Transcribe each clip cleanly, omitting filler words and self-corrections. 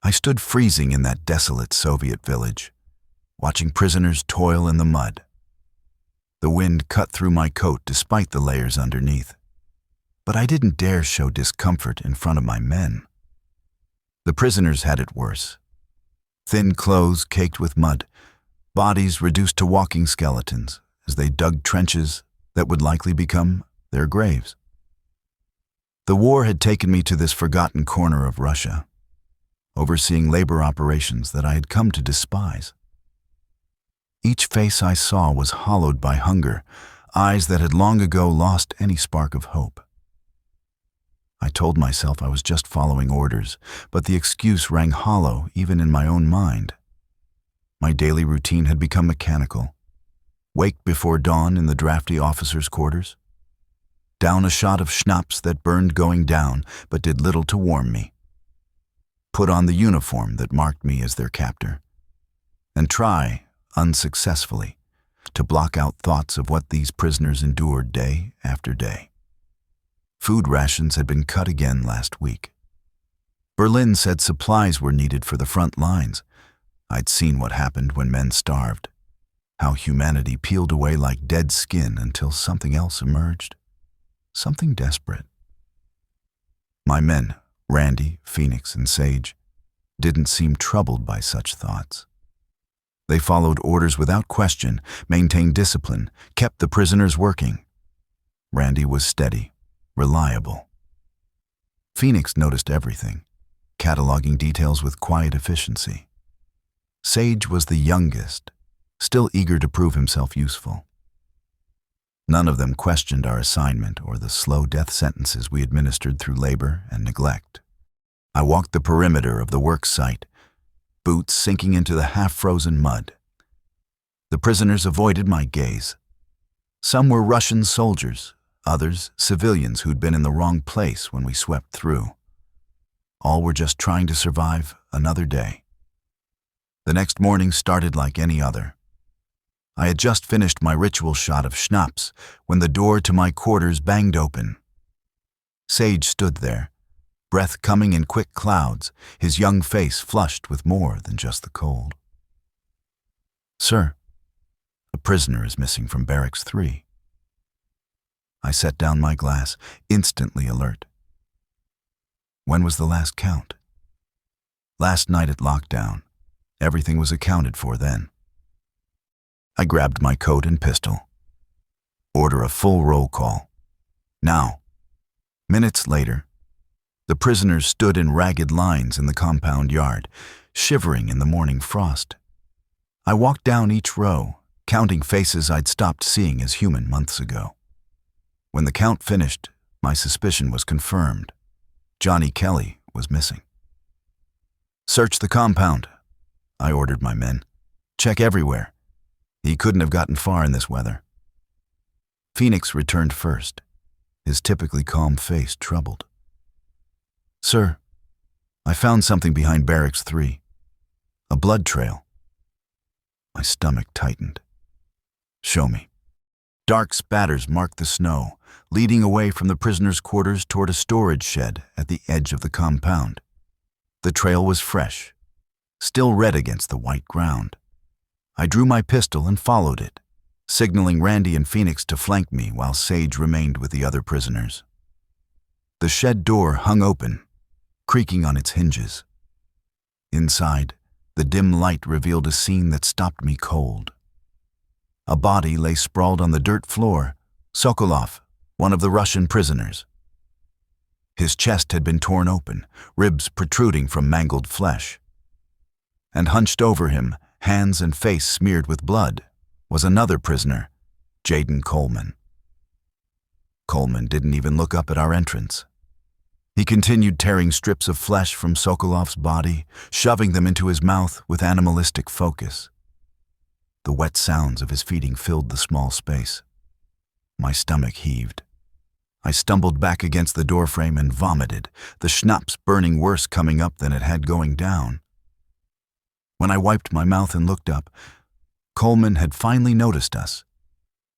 I stood freezing in that desolate Soviet village, watching prisoners toil in the mud. The wind cut through my coat despite the layers underneath, but I didn't dare show discomfort in front of my men. The prisoners had it worse. Thin clothes caked with mud, bodies reduced to walking skeletons as they dug trenches that would likely become their graves. The war had taken me to this forgotten corner of Russia, overseeing labor operations that I had come to despise. Each face I saw was hollowed by hunger, eyes that had long ago lost any spark of hope. I told myself I was just following orders, but the excuse rang hollow even in my own mind. My daily routine had become mechanical. Wake before dawn in the drafty officers' quarters. Down a shot of schnapps that burned going down but did little to warm me. Put on the uniform that marked me as their captor. And try, unsuccessfully, to block out thoughts of what these prisoners endured day after day. Food rations had been cut again last week. Berlin said supplies were needed for the front lines. I'd seen what happened when men starved, how humanity peeled away like dead skin until something else emerged, something desperate. My men, Randy, Phoenix, and Sage, didn't seem troubled by such thoughts. They followed orders without question, maintained discipline, kept the prisoners working. Randy was steady, reliable. Phoenix noticed everything, cataloging details with quiet efficiency. Sage was the youngest, still eager to prove himself useful. None of them questioned our assignment or the slow death sentences we administered through labor and neglect. I walked the perimeter of the work site, boots sinking into the half-frozen mud. The prisoners avoided my gaze. Some were Russian soldiers, others civilians who'd been in the wrong place when we swept through. All were just trying to survive another day. The next morning started like any other. I had just finished my ritual shot of schnapps when the door to my quarters banged open. Sage stood there, breath coming in quick clouds, his young face flushed with more than just the cold. "Sir, a prisoner is missing from Barracks 3. I set down my glass, instantly alert. When was the last count? Last night at lockdown. Everything was accounted for then. I grabbed my coat and pistol. Order a full roll call. Now. Minutes later, the prisoners stood in ragged lines in the compound yard, shivering in the morning frost. I walked down each row, counting faces I'd stopped seeing as human months ago. When the count finished, my suspicion was confirmed. Johnny Kelly was missing. "Search the compound," I ordered my men. "Check everywhere. He couldn't have gotten far in this weather." Phoenix returned first, his typically calm face troubled. "Sir, I found something behind Barracks 3. A blood trail." My stomach tightened. "Show me." Dark spatters marked the snow, leading away from the prisoners' quarters toward a storage shed at the edge of the compound. The trail was fresh, still red against the white ground. I drew my pistol and followed it, signaling Randy and Phoenix to flank me while Sage remained with the other prisoners. The shed door hung open, creaking on its hinges. Inside, the dim light revealed a scene that stopped me cold. A body lay sprawled on the dirt floor, Sokolov, one of the Russian prisoners. His chest had been torn open, ribs protruding from mangled flesh. And hunched over him, hands and face smeared with blood, was another prisoner, Jaden Coleman. Coleman didn't even look up at our entrance. He continued tearing strips of flesh from Sokolov's body, shoving them into his mouth with animalistic focus. The wet sounds of his feeding filled the small space. My stomach heaved. I stumbled back against the doorframe and vomited, the schnapps burning worse coming up than it had going down. When I wiped my mouth and looked up, Coleman had finally noticed us.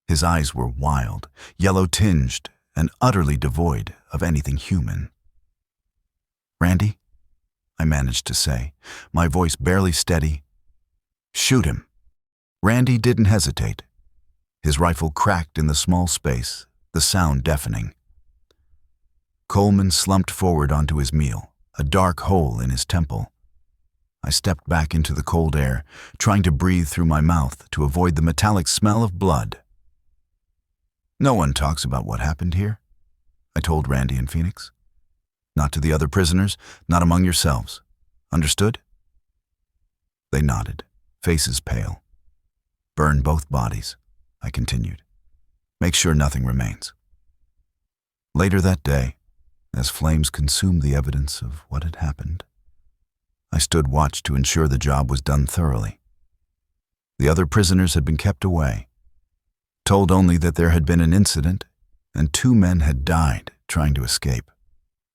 His eyes were wild, yellow-tinged, and utterly devoid of anything human. "Randy?" I managed to say, my voice barely steady. Shoot him. Randy didn't hesitate. His rifle cracked in the small space, the sound deafening. Coleman slumped forward onto his meal, a dark hole in his temple. I stepped back into the cold air, trying to breathe through my mouth to avoid the metallic smell of blood. No one talks about what happened here, I told Randy and Phoenix. Not to the other prisoners, not among yourselves. Understood? They nodded, faces pale. Burn both bodies, I continued. Make sure nothing remains. Later that day, as flames consumed the evidence of what had happened, I stood watch to ensure the job was done thoroughly. The other prisoners had been kept away, told only that there had been an incident and 2 men had died trying to escape,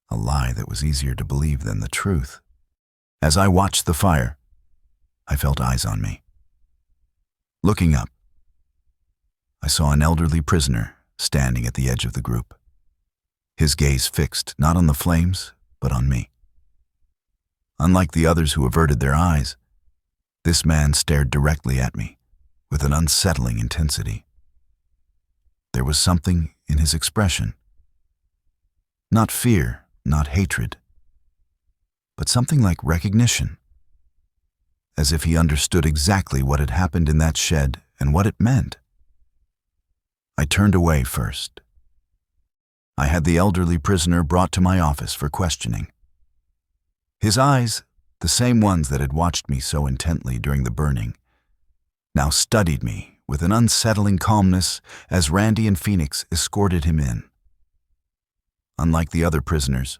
a lie that was easier to believe than the truth. As I watched the fire, I felt eyes on me. Looking up, I saw an elderly prisoner standing at the edge of the group, his gaze fixed not on the flames, but on me. Unlike the others who averted their eyes, this man stared directly at me with an unsettling intensity. There was something in his expression. Not fear, not hatred, but something like recognition, as if he understood exactly what had happened in that shed and what it meant. I turned away first. I had the elderly prisoner brought to my office for questioning. His eyes, the same ones that had watched me so intently during the burning, now studied me with an unsettling calmness as Randy and Phoenix escorted him in. Unlike the other prisoners,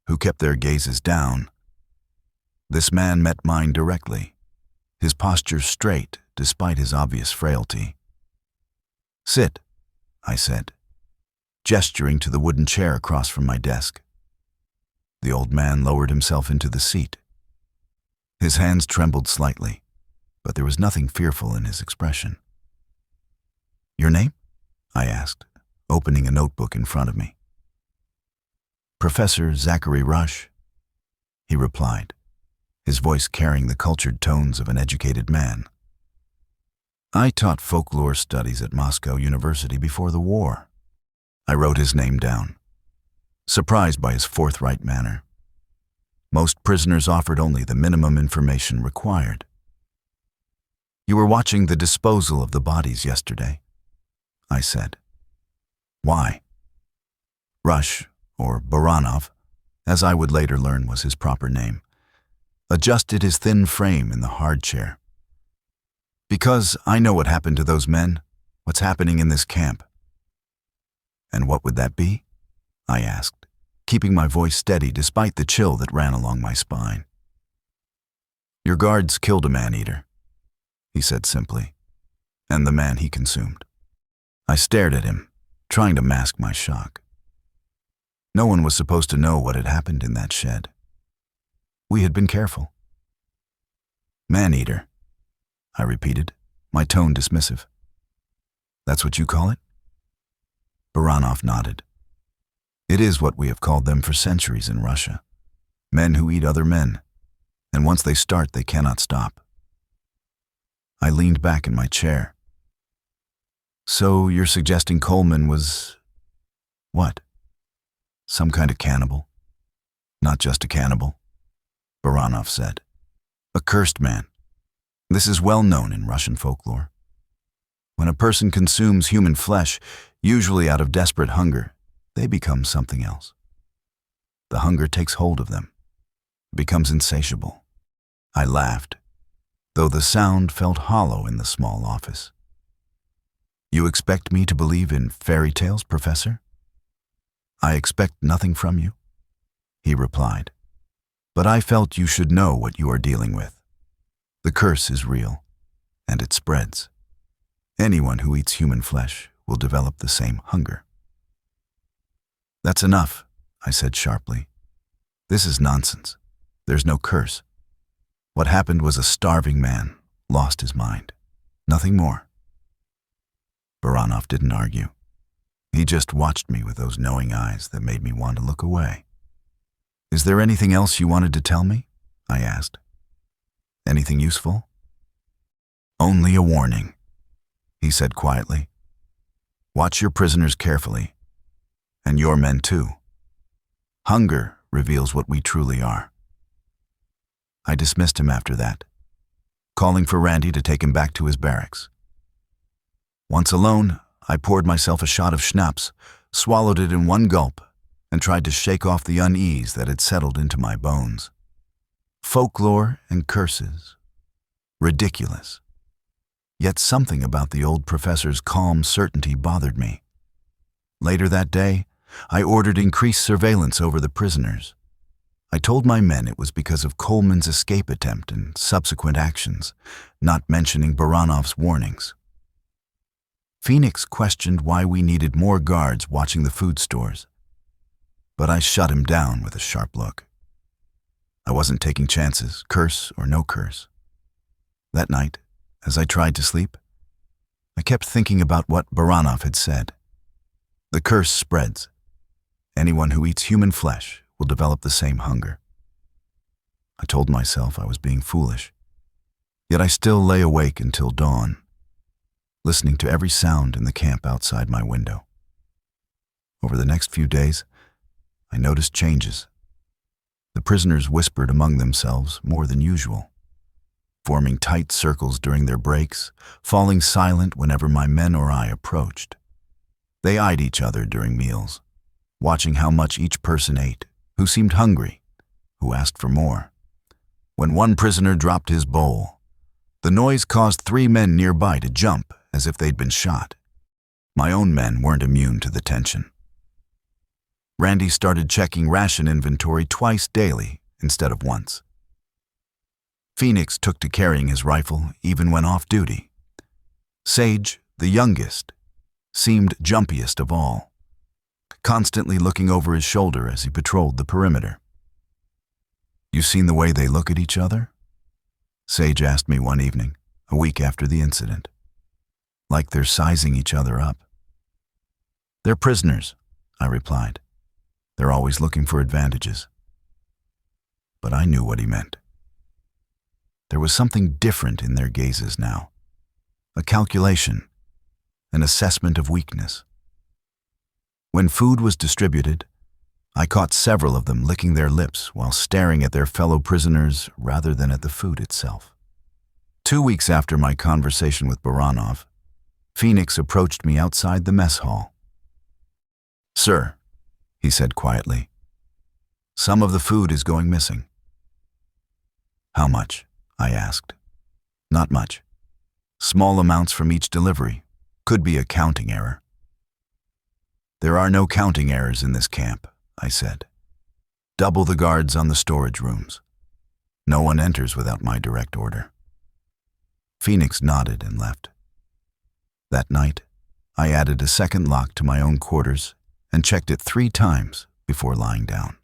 who kept their gazes down, this man met mine directly, his posture straight despite his obvious frailty. Sit, I said, gesturing to the wooden chair across from my desk. The old man lowered himself into the seat. His hands trembled slightly, but there was nothing fearful in his expression. Your name? I asked, opening a notebook in front of me. Professor Zachary Rush, he replied, his voice carrying the cultured tones of an educated man. I taught folklore studies at Moscow University before the war. I wrote his name down, surprised by his forthright manner. Most prisoners offered only the minimum information required. You were watching the disposal of the bodies yesterday, I said. Why? Rush, or Baranov, as I would later learn was his proper name, adjusted his thin frame in the hard chair. Because I know what happened to those men, what's happening in this camp. And what would that be? I asked, keeping my voice steady despite the chill that ran along my spine. Your guards killed a man-eater, he said simply, and the man he consumed. I stared at him, trying to mask my shock. No one was supposed to know what had happened in that shed. We had been careful. Man-eater, I repeated, my tone dismissive. That's what you call it? Baranov nodded. It is what we have called them for centuries in Russia. Men who eat other men, and once they start, they cannot stop. I leaned back in my chair. So you're suggesting Coleman was... what? Some kind of cannibal? Not just a cannibal, Baranov said. A cursed man. This is well known in Russian folklore. When a person consumes human flesh, usually out of desperate hunger, they become something else. The hunger takes hold of them, becomes insatiable. I laughed, though the sound felt hollow in the small office. You expect me to believe in fairy tales, Professor? I expect nothing from you, he replied. But I felt you should know what you are dealing with. The curse is real, and it spreads. Anyone who eats human flesh will develop the same hunger. That's enough, I said sharply. This is nonsense. There's no curse. What happened was a starving man lost his mind. Nothing more. Baranov didn't argue. He just watched me with those knowing eyes that made me want to look away. Is there anything else you wanted to tell me? I asked. Anything useful? Only a warning, he said quietly. Watch your prisoners carefully, and your men too. Hunger reveals what we truly are. I dismissed him after that, calling for Randy to take him back to his barracks. Once alone, I poured myself a shot of schnapps, swallowed it in one gulp, and tried to shake off the unease that had settled into my bones. Folklore and curses. Ridiculous. Yet something about the old professor's calm certainty bothered me. Later that day, I ordered increased surveillance over the prisoners. I told my men it was because of Coleman's escape attempt and subsequent actions, not mentioning Baranov's warnings. Phoenix questioned why we needed more guards watching the food stores, but I shut him down with a sharp look. I wasn't taking chances, curse or no curse. That night, as I tried to sleep, I kept thinking about what Baranov had said. The curse spreads. Anyone who eats human flesh will develop the same hunger. I told myself I was being foolish, yet I still lay awake until dawn, listening to every sound in the camp outside my window. Over the next few days, I noticed changes. The prisoners whispered among themselves more than usual, forming tight circles during their breaks, falling silent whenever my men or I approached. They eyed each other during meals, watching how much each person ate, who seemed hungry, who asked for more. When one prisoner dropped his bowl, the noise caused 3 men nearby to jump as if they'd been shot. My own men weren't immune to the tension. Randy started checking ration inventory twice daily instead of once. Phoenix took to carrying his rifle even when off duty. Sage, the youngest, seemed jumpiest of all, constantly looking over his shoulder as he patrolled the perimeter. "You seen the way they look at each other?" Sage asked me one evening, a week after the incident. "Like they're sizing each other up." "They're prisoners," I replied. "They're always looking for advantages." But I knew what he meant. There was something different in their gazes now. A calculation, an assessment of weakness. When food was distributed, I caught several of them licking their lips while staring at their fellow prisoners rather than at the food itself. 2 weeks after my conversation with Baranov, Phoenix approached me outside the mess hall. "Sir," he said quietly, "some of the food is going missing." "How much?" I asked. "Not much. Small amounts from each delivery. Could be a counting error." "There are no counting errors in this camp," I said. "Double the guards on the storage rooms. No one enters without my direct order." Phoenix nodded and left. That night, I added a second lock to my own quarters and checked it 3 times before lying down.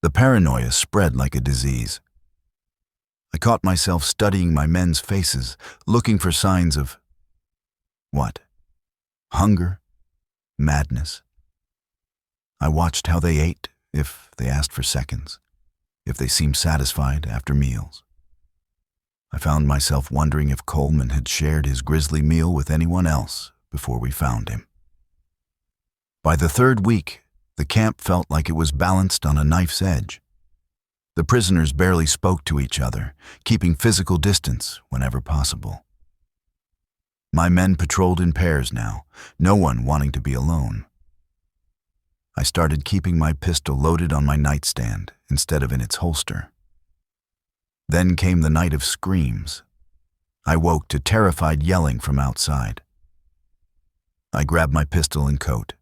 The paranoia spread like a disease. I caught myself studying my men's faces, looking for signs of what? Hunger? Madness? I watched how they ate, if they asked for seconds, if they seemed satisfied after meals. I found myself wondering if Coleman had shared his grisly meal with anyone else before we found him. By the 3rd week, the camp felt like it was balanced on a knife's edge. The prisoners barely spoke to each other, keeping physical distance whenever possible. My men patrolled in pairs now, no one wanting to be alone. I started keeping my pistol loaded on my nightstand instead of in its holster. Then came the night of screams. I woke to terrified yelling from outside. I grabbed my pistol and coat,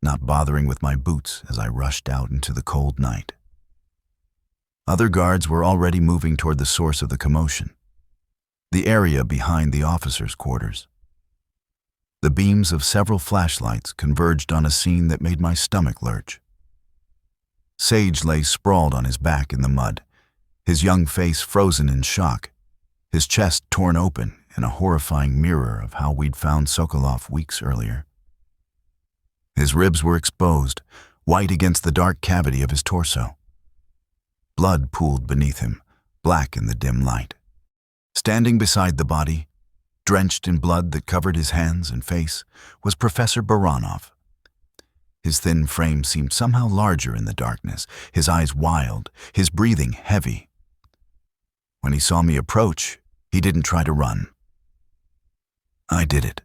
not bothering with my boots as I rushed out into the cold night. Other guards were already moving toward the source of the commotion, the area behind the officers' quarters. The beams of several flashlights converged on a scene that made my stomach lurch. Sage lay sprawled on his back in the mud, his young face frozen in shock, his chest torn open in a horrifying mirror of how we'd found Sokolov weeks earlier. His ribs were exposed, white against the dark cavity of his torso. Blood pooled beneath him, black in the dim light. Standing beside the body, drenched in blood that covered his hands and face, was Professor Baranov. His thin frame seemed somehow larger in the darkness, his eyes wild, his breathing heavy. When he saw me approach, he didn't try to run. "I did it,"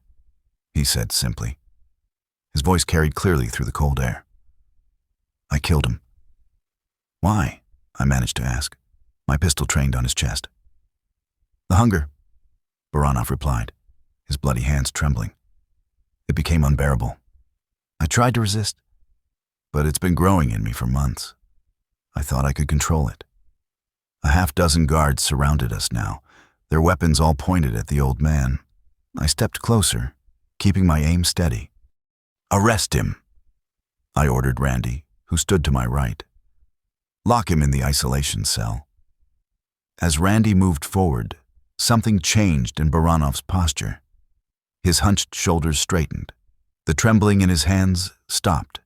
he said simply. His voice carried clearly through the cold air. "I killed him." "Why?" I managed to ask, my pistol trained on his chest. "The hunger," Baranov replied, his bloody hands trembling. "It became unbearable. I tried to resist, but it's been growing in me for months. I thought I could control it." A half-dozen guards surrounded us now, their weapons all pointed at the old man. I stepped closer, keeping my aim steady. "Arrest him," I ordered Randy, who stood to my right. "Lock him in the isolation cell." As Randy moved forward, something changed in Baranov's posture. His hunched shoulders straightened. The trembling in his hands stopped.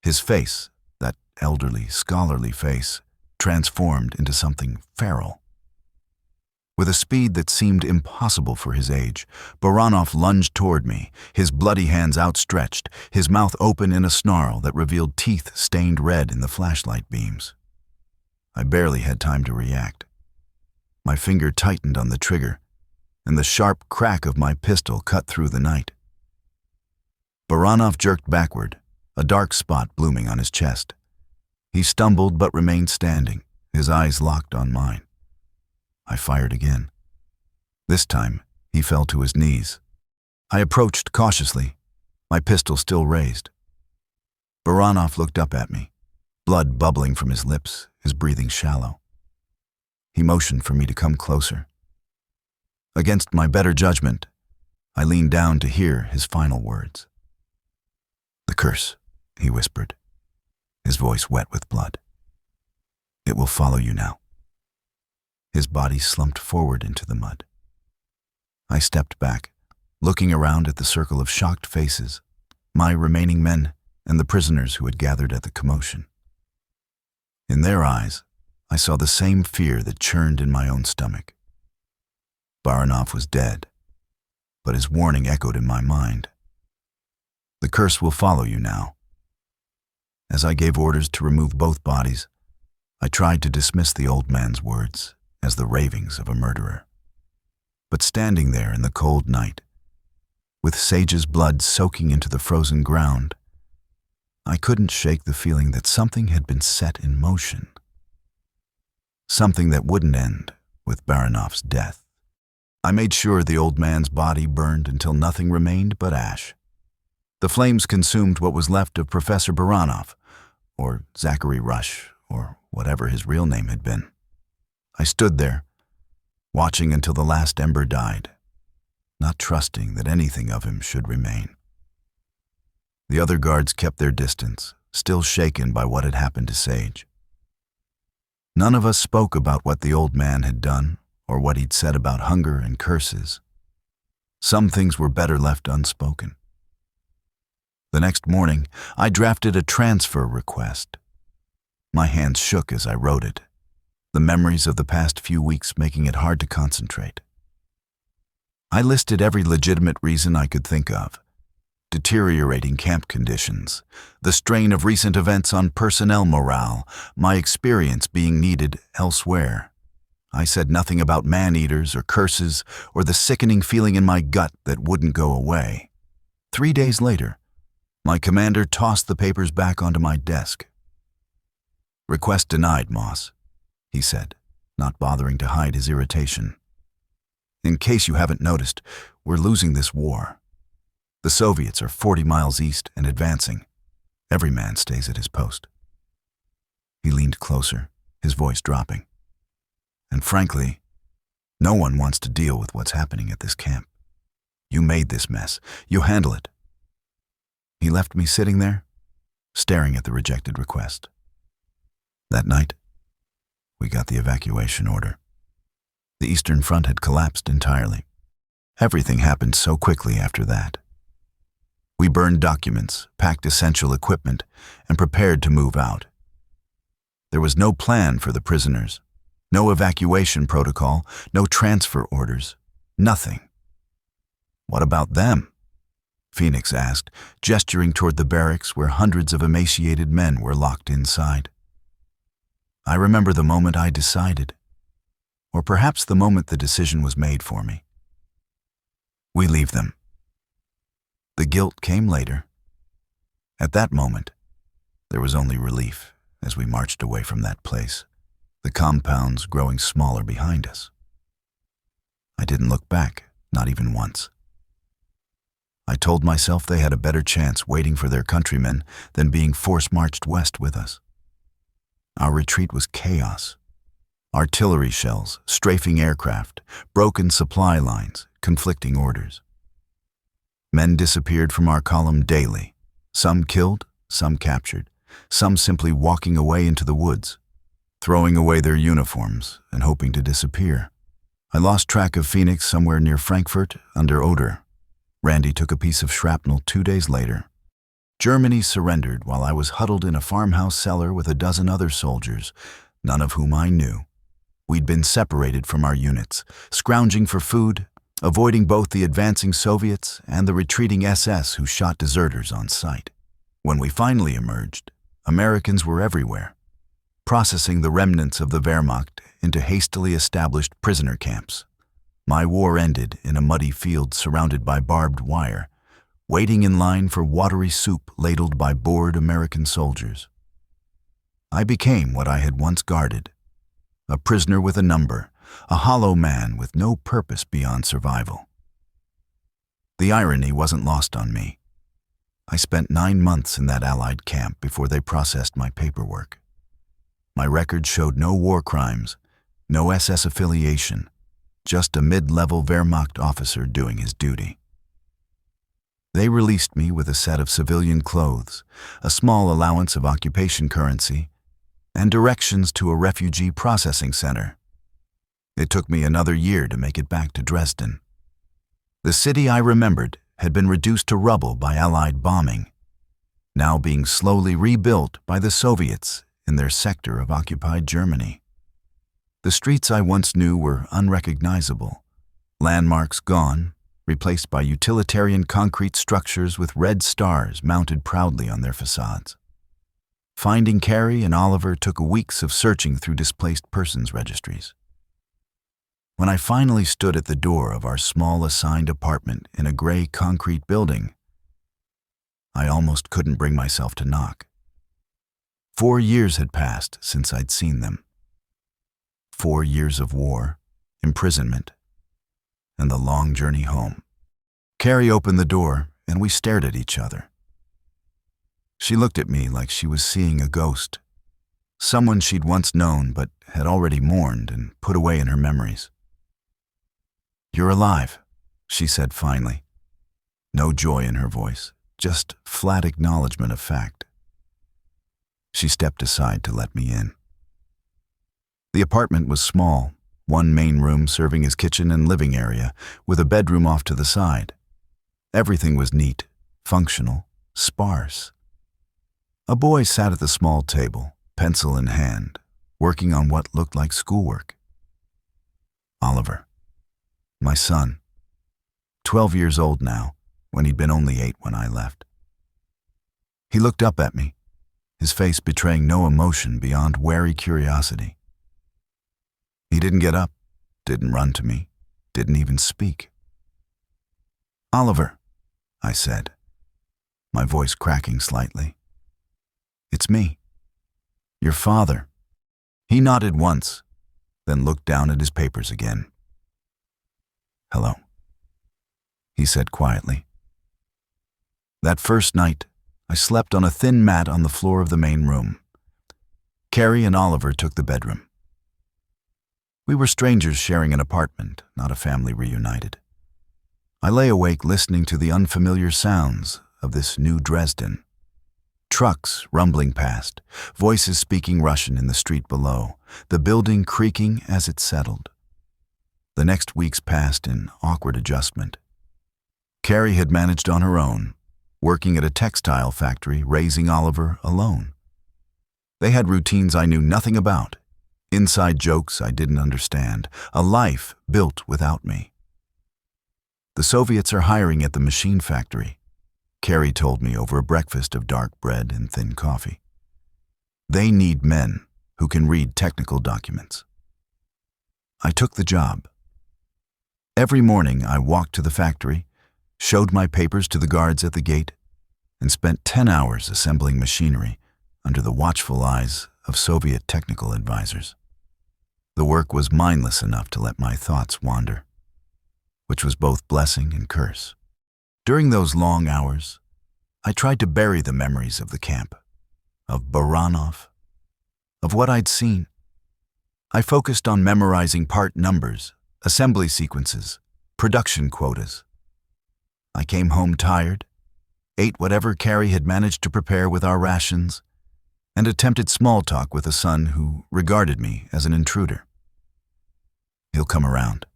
His face, that elderly, scholarly face, transformed into something feral. With a speed that seemed impossible for his age, Baranov lunged toward me, his bloody hands outstretched, his mouth open in a snarl that revealed teeth stained red in the flashlight beams. I barely had time to react. My finger tightened on the trigger, and the sharp crack of my pistol cut through the night. Baranov jerked backward, a dark spot blooming on his chest. He stumbled but remained standing, his eyes locked on mine. I fired again. This time, he fell to his knees. I approached cautiously, my pistol still raised. Baranov looked up at me, blood bubbling from his lips, his breathing shallow. He motioned for me to come closer. Against my better judgment, I leaned down to hear his final words. "The curse," he whispered, his voice wet with blood. "It will follow you now." His body slumped forward into the mud. I stepped back, looking around at the circle of shocked faces, my remaining men and the prisoners who had gathered at the commotion. In their eyes, I saw the same fear that churned in my own stomach. Baranov was dead, but his warning echoed in my mind. "The curse will follow you now." As I gave orders to remove both bodies, I tried to dismiss the old man's words as the ravings of a murderer. But standing there in the cold night, with Sage's blood soaking into the frozen ground, I couldn't shake the feeling that something had been set in motion. Something that wouldn't end with Baranov's death. I made sure the old man's body burned until nothing remained but ash. The flames consumed what was left of Professor Baranov, or Zachary Rush, or whatever his real name had been. I stood there, watching until the last ember died, not trusting that anything of him should remain. The other guards kept their distance, still shaken by what had happened to Sage. None of us spoke about what the old man had done, or what he'd said about hunger and curses. Some things were better left unspoken. The next morning, I drafted a transfer request. My hands shook as I wrote it, the memories of the past few weeks making it hard to concentrate. I listed every legitimate reason I could think of: deteriorating camp conditions, the strain of recent events on personnel morale, my experience being needed elsewhere. I said nothing about man-eaters or curses or the sickening feeling in my gut that wouldn't go away. 3 days later, my commander tossed the papers back onto my desk. "Request denied, Moss," he said, not bothering to hide his irritation. "In case you haven't noticed, we're losing this war. The Soviets are 40 miles east and advancing. Every man stays at his post." He leaned closer, his voice dropping. "And frankly, no one wants to deal with what's happening at this camp. You made this mess. You handle it." He left me sitting there, staring at the rejected request. That night, we got the evacuation order. The Eastern Front had collapsed entirely. Everything happened so quickly after that. We burned documents, packed essential equipment, and prepared to move out. There was no plan for the prisoners, No evacuation protocol, no transfer orders, nothing. What about them? Phoenix asked, gesturing toward the barracks where hundreds of emaciated men were locked inside. I remember the moment I decided, or perhaps the moment the decision was made for me. We leave them. The guilt came later. At that moment, there was only relief as we marched away from that place, the compounds growing smaller behind us. I didn't look back, not even once. I told myself they had a better chance waiting for their countrymen than being force-marched west with us. Our retreat was chaos. Artillery shells, strafing aircraft, broken supply lines, conflicting orders. Men disappeared from our column daily, some killed, some captured, some simply walking away into the woods, throwing away their uniforms and hoping to disappear. I lost track of Phoenix somewhere near Frankfurt under Oder. Randy took a piece of shrapnel 2 days later. Germany surrendered while I was huddled in a farmhouse cellar with a dozen other soldiers, none of whom I knew. We'd been separated from our units, scrounging for food, avoiding both the advancing Soviets and the retreating SS who shot deserters on sight. When we finally emerged, Americans were everywhere, processing the remnants of the Wehrmacht into hastily established prisoner camps. My war ended in a muddy field surrounded by barbed wire, waiting in line for watery soup ladled by bored American soldiers. I became what I had once guarded, a prisoner with a number, a hollow man with no purpose beyond survival. The irony wasn't lost on me. I spent 9 months in that Allied camp before they processed my paperwork. My record showed no war crimes, no SS affiliation, just a mid-level Wehrmacht officer doing his duty. They released me with a set of civilian clothes, a small allowance of occupation currency, and directions to a refugee processing center. It took me another year to make it back to Dresden. The city I remembered had been reduced to rubble by Allied bombing, now being slowly rebuilt by the Soviets in their sector of occupied Germany. The streets I once knew were unrecognizable, landmarks gone, replaced by utilitarian concrete structures with red stars mounted proudly on their facades. Finding Carrie and Oliver took weeks of searching through displaced persons registries. When I finally stood at the door of our small assigned apartment in a gray concrete building, I almost couldn't bring myself to knock. 4 years had passed since I'd seen them. 4 years of war, imprisonment, and the long journey home. Carrie opened the door, and we stared at each other. She looked at me like she was seeing a ghost, someone she'd once known but had already mourned and put away in her memories. "You're alive," she said finally. No joy in her voice, just flat acknowledgement of fact. She stepped aside to let me in. The apartment was small, one main room serving as kitchen and living area, with a bedroom off to the side. Everything was neat, functional, sparse. A boy sat at the small table, pencil in hand, working on what looked like schoolwork. Oliver, my son, 12 years old now, when he'd been only 8 when I left. He looked up at me, his face betraying no emotion beyond wary curiosity. He didn't get up, didn't run to me, didn't even speak. "Oliver," I said, my voice cracking slightly. "It's me, your father." He nodded once, then looked down at his papers again. "Hello," he said quietly. That first night, I slept on a thin mat on the floor of the main room. Carrie and Oliver took the bedroom. We were strangers sharing an apartment, not a family reunited. I lay awake listening to the unfamiliar sounds of this new Dresden. Trucks rumbling past, voices speaking Russian in the street below, the building creaking as it settled. The next weeks passed in awkward adjustment. Carrie had managed on her own, working at a textile factory, raising Oliver alone. They had routines I knew nothing about, Inside jokes I didn't understand, a life built without me. The Soviets are hiring at the machine factory, Carrie told me over a breakfast of dark bread and thin coffee. They need men who can read technical documents. I took the job. Every morning I walked to the factory, showed my papers to the guards at the gate, and spent 10 hours assembling machinery under the watchful eyes of Soviet technical advisors. The work was mindless enough to let my thoughts wander, which was both blessing and curse. During those long hours, I tried to bury the memories of the camp, of Baranov, of what I'd seen. I focused on memorizing part numbers, assembly sequences, production quotas. I came home tired, ate whatever Carrie had managed to prepare with our rations, and attempted small talk with a son who regarded me as an intruder. "He'll come around,"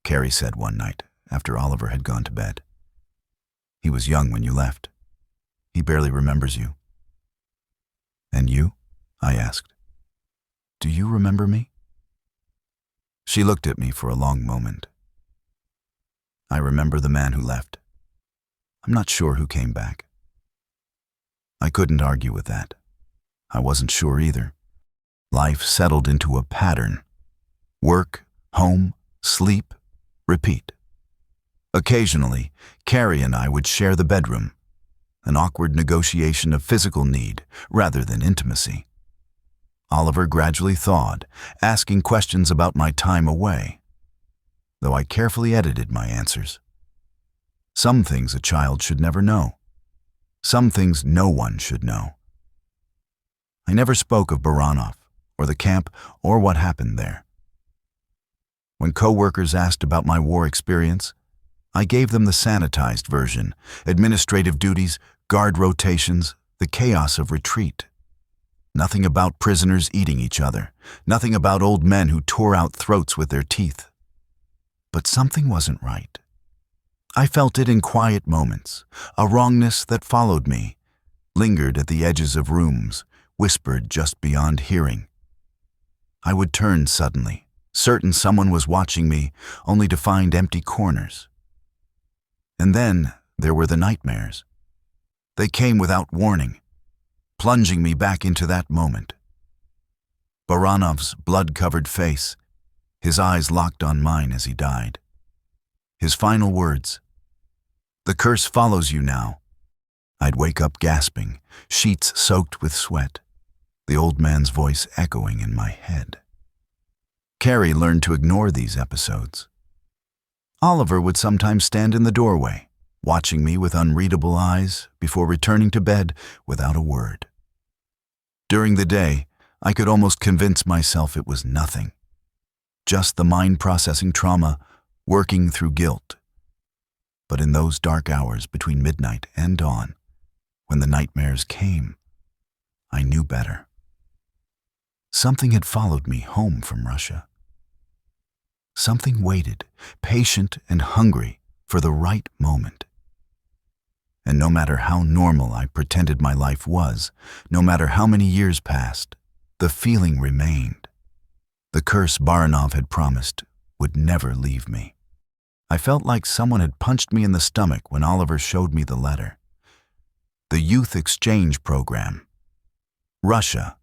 Carrie said one night after Oliver had gone to bed. "He was young when you left. He barely remembers you." "And you?" I asked. "Do you remember me?" She looked at me for a long moment. "I remember the man who left. I'm not sure who came back." I couldn't argue with that. I wasn't sure either. Life settled into a pattern. Work, home, sleep, repeat. Occasionally, Carrie and I would share the bedroom, an awkward negotiation of physical need rather than intimacy. Oliver gradually thawed, asking questions about my time away, though I carefully edited my answers. Some things a child should never know. Some things no one should know. I never spoke of Baranov, or the camp, or what happened there. When co-workers asked about my war experience, I gave them the sanitized version: administrative duties, guard rotations, the chaos of retreat. Nothing about prisoners eating each other, nothing about old men who tore out throats with their teeth. But something wasn't right. I felt it in quiet moments, a wrongness that followed me, lingered at the edges of rooms, whispered just beyond hearing. I would turn suddenly, certain someone was watching me, only to find empty corners. And then there were the nightmares. They came without warning, plunging me back into that moment. Baranov's blood-covered face, his eyes locked on mine as he died. His final words, "The curse follows you now." I'd wake up gasping, sheets soaked with sweat, the old man's voice echoing in my head. Carrie learned to ignore these episodes. Oliver would sometimes stand in the doorway, watching me with unreadable eyes before returning to bed without a word. During the day, I could almost convince myself it was nothing, just the mind-processing trauma working through guilt. But in those dark hours between midnight and dawn, when the nightmares came, I knew better. Something had followed me home from Russia. Something waited, patient and hungry for the right moment. And no matter how normal I pretended my life was, no matter how many years passed, the feeling remained. The curse Baranov had promised would never leave me. I felt like someone had punched me in the stomach when Oliver showed me the letter. The youth exchange program. Russia.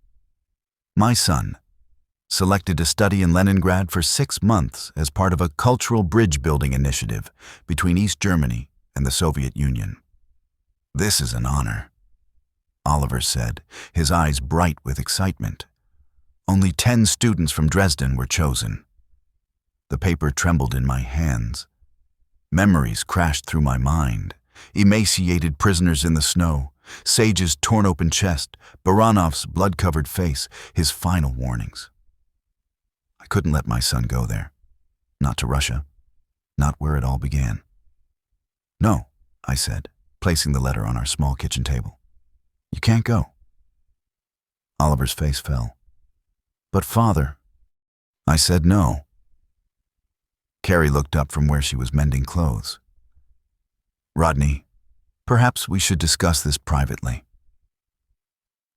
My son, selected to study in Leningrad for 6 months as part of a cultural bridge-building initiative between East Germany and the Soviet Union. "This is an honor," Oliver said, his eyes bright with excitement. Only 10 students from Dresden were chosen. The paper trembled in my hands. Memories crashed through my mind. Emaciated prisoners in the snow, Sage's torn open chest, Baranov's blood-covered face, his final warnings. I couldn't let my son go there. Not to Russia. Not where it all began. "No," I said, placing the letter on our small kitchen table. "You can't go." Oliver's face fell. "But Father," I said no. Carrie looked up from where she was mending clothes. "Rodney, perhaps we should discuss this privately."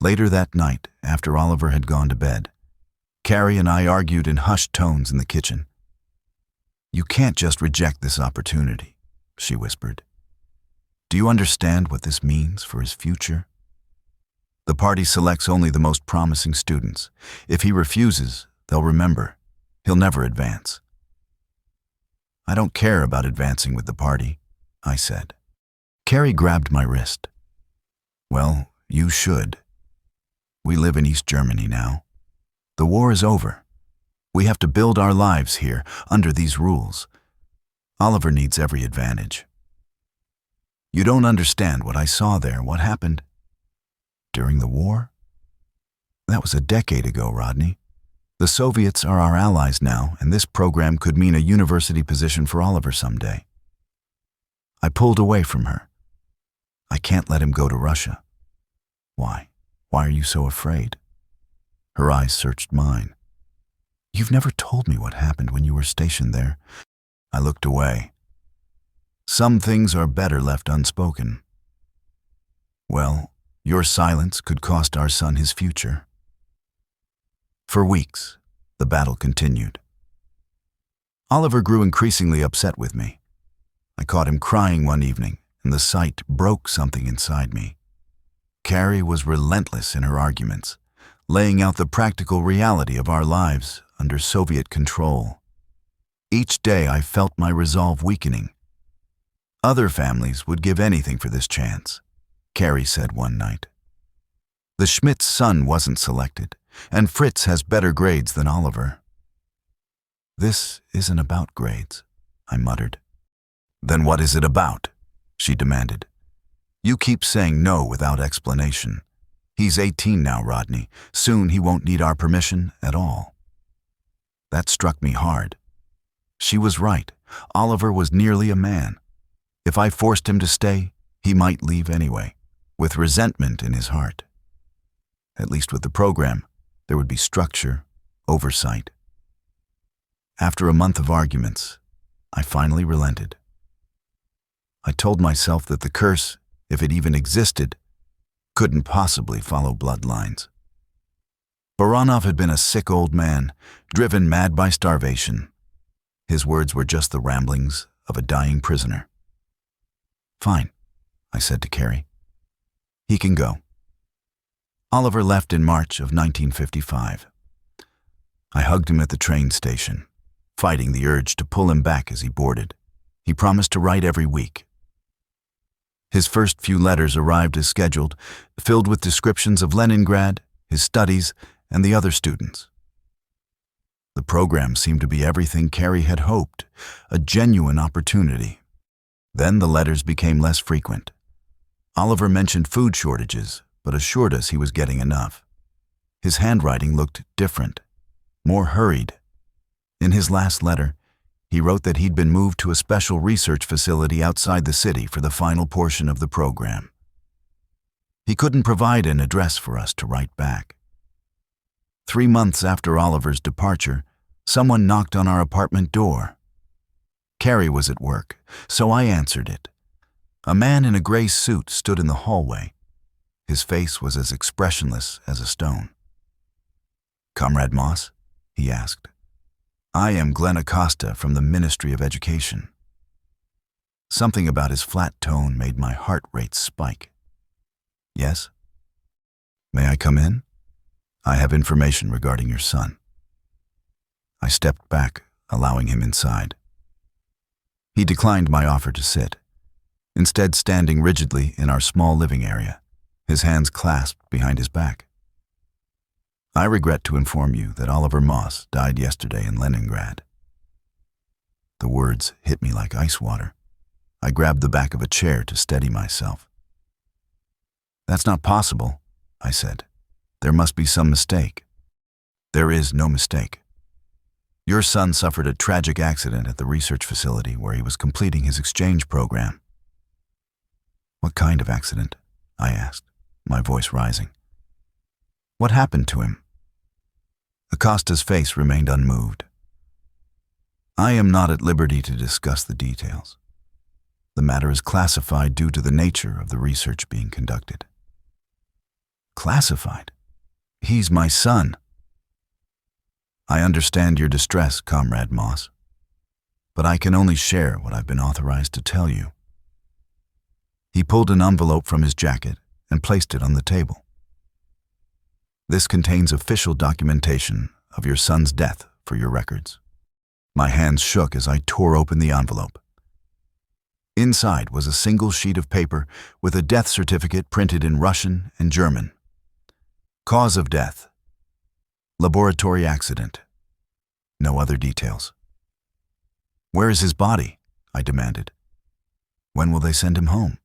Later that night, after Oliver had gone to bed, Carrie and I argued in hushed tones in the kitchen. "You can't just reject this opportunity," she whispered. "Do you understand what this means for his future? The party selects only the most promising students. If he refuses, they'll remember. He'll never advance." "I don't care about advancing with the party," I said. Carrie grabbed my wrist. "Well, you should. We live in East Germany now. The war is over. We have to build our lives here, under these rules. Oliver needs every advantage. You don't understand what I saw there, what happened during the war? That was a decade ago, Rodney. The Soviets are our allies now, and this program could mean a university position for Oliver someday." I pulled away from her. "I can't let him go to Russia." "Why? Why are you so afraid?" Her eyes searched mine. "You've never told me what happened when you were stationed there." I looked away. "Some things are better left unspoken." "Well, your silence could cost our son his future." For weeks, the battle continued. Oliver grew increasingly upset with me. I caught him crying one evening, and the sight broke something inside me. Carrie was relentless in her arguments, laying out the practical reality of our lives under Soviet control. Each day I felt my resolve weakening. "Other families would give anything for this chance," Carrie said one night. "The Schmidt's son wasn't selected, and Fritz has better grades than Oliver." "This isn't about grades," I muttered. "Then what is it about?" she demanded. "You keep saying no without explanation. He's 18 now, Rodney. Soon he won't need our permission at all." That struck me hard. She was right. Oliver was nearly a man. If I forced him to stay, he might leave anyway, with resentment in his heart. At least with the program, there would be structure, oversight. After a month of arguments, I finally relented. I told myself that the curse, if it even existed, couldn't possibly follow bloodlines. Baranov had been a sick old man, driven mad by starvation. His words were just the ramblings of a dying prisoner. "Fine," I said to Carrie. "He can go." Oliver left in March of 1955. I hugged him at the train station, fighting the urge to pull him back as he boarded. He promised to write every week. His first few letters arrived as scheduled, filled with descriptions of Leningrad, his studies, and the other students. The program seemed to be everything Carrie had hoped, a genuine opportunity. Then the letters became less frequent. Oliver mentioned food shortages, but assured us he was getting enough. His handwriting looked different, more hurried. In his last letter, he wrote that he'd been moved to a special research facility outside the city for the final portion of the program. He couldn't provide an address for us to write back. 3 months after Oliver's departure, someone knocked on our apartment door. Carrie was at work, so I answered it. A man in a gray suit stood in the hallway. His face was as expressionless as a stone. "Comrade Moss?" he asked. "I am Glenn Acosta from the Ministry of Education." Something about his flat tone made my heart rate spike. "Yes?" "May I come in? I have information regarding your son." I stepped back, allowing him inside. He declined my offer to sit, instead standing rigidly in our small living area, his hands clasped behind his back. "I regret to inform you that Oliver Moss died yesterday in Leningrad." The words hit me like ice water. I grabbed the back of a chair to steady myself. "That's not possible," I said. "There must be some mistake." "There is no mistake. Your son suffered a tragic accident at the research facility where he was completing his exchange program." "What kind of accident?" I asked, my voice rising. "What happened to him?" Acosta's face remained unmoved. "I am not at liberty to discuss the details. The matter is classified due to the nature of the research being conducted." "Classified? He's my son." I understand your distress, Comrade Moss, but I can only share what I've been authorized to tell you. He pulled an envelope from his jacket and placed it on the table. This contains official documentation of your son's death for your records. My hands shook as I tore open the envelope. Inside was a single sheet of paper with a death certificate printed in Russian and German. Cause of death: laboratory accident. No other details. Where is his body? I demanded. When will they send him home?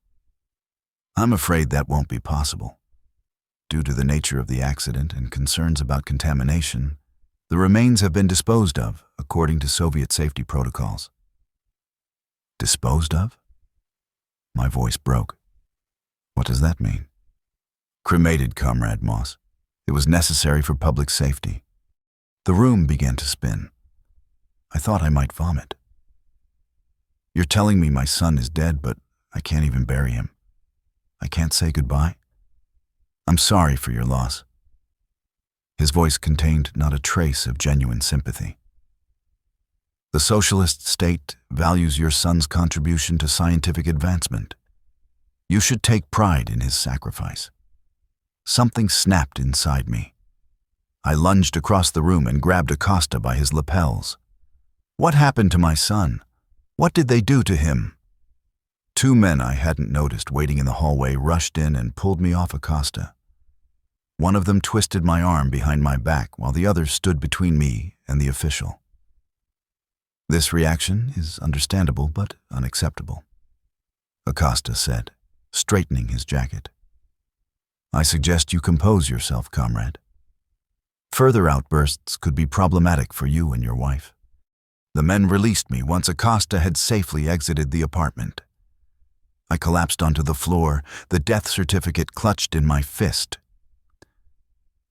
I'm afraid that won't be possible. Due to the nature of the accident and concerns about contamination, the remains have been disposed of according to Soviet safety protocols. Disposed of? My voice broke. What does that mean? Cremated, Comrade Moss. It was necessary for public safety. The room began to spin. I thought I might vomit. You're telling me my son is dead, but I can't even bury him. I can't say goodbye. I'm sorry for your loss. His voice contained not a trace of genuine sympathy. The socialist state values your son's contribution to scientific advancement. You should take pride in his sacrifice. Something snapped inside me. I lunged across the room and grabbed Acosta by his lapels. What happened to my son? What did they do to him? Two men I hadn't noticed waiting in the hallway rushed in and pulled me off Acosta. One of them twisted my arm behind my back while the other stood between me and the official. This reaction is understandable but unacceptable, Acosta said, straightening his jacket. I suggest you compose yourself, comrade. Further outbursts could be problematic for you and your wife. The men released me once Acosta had safely exited the apartment. I collapsed onto the floor, the death certificate clutched in my fist.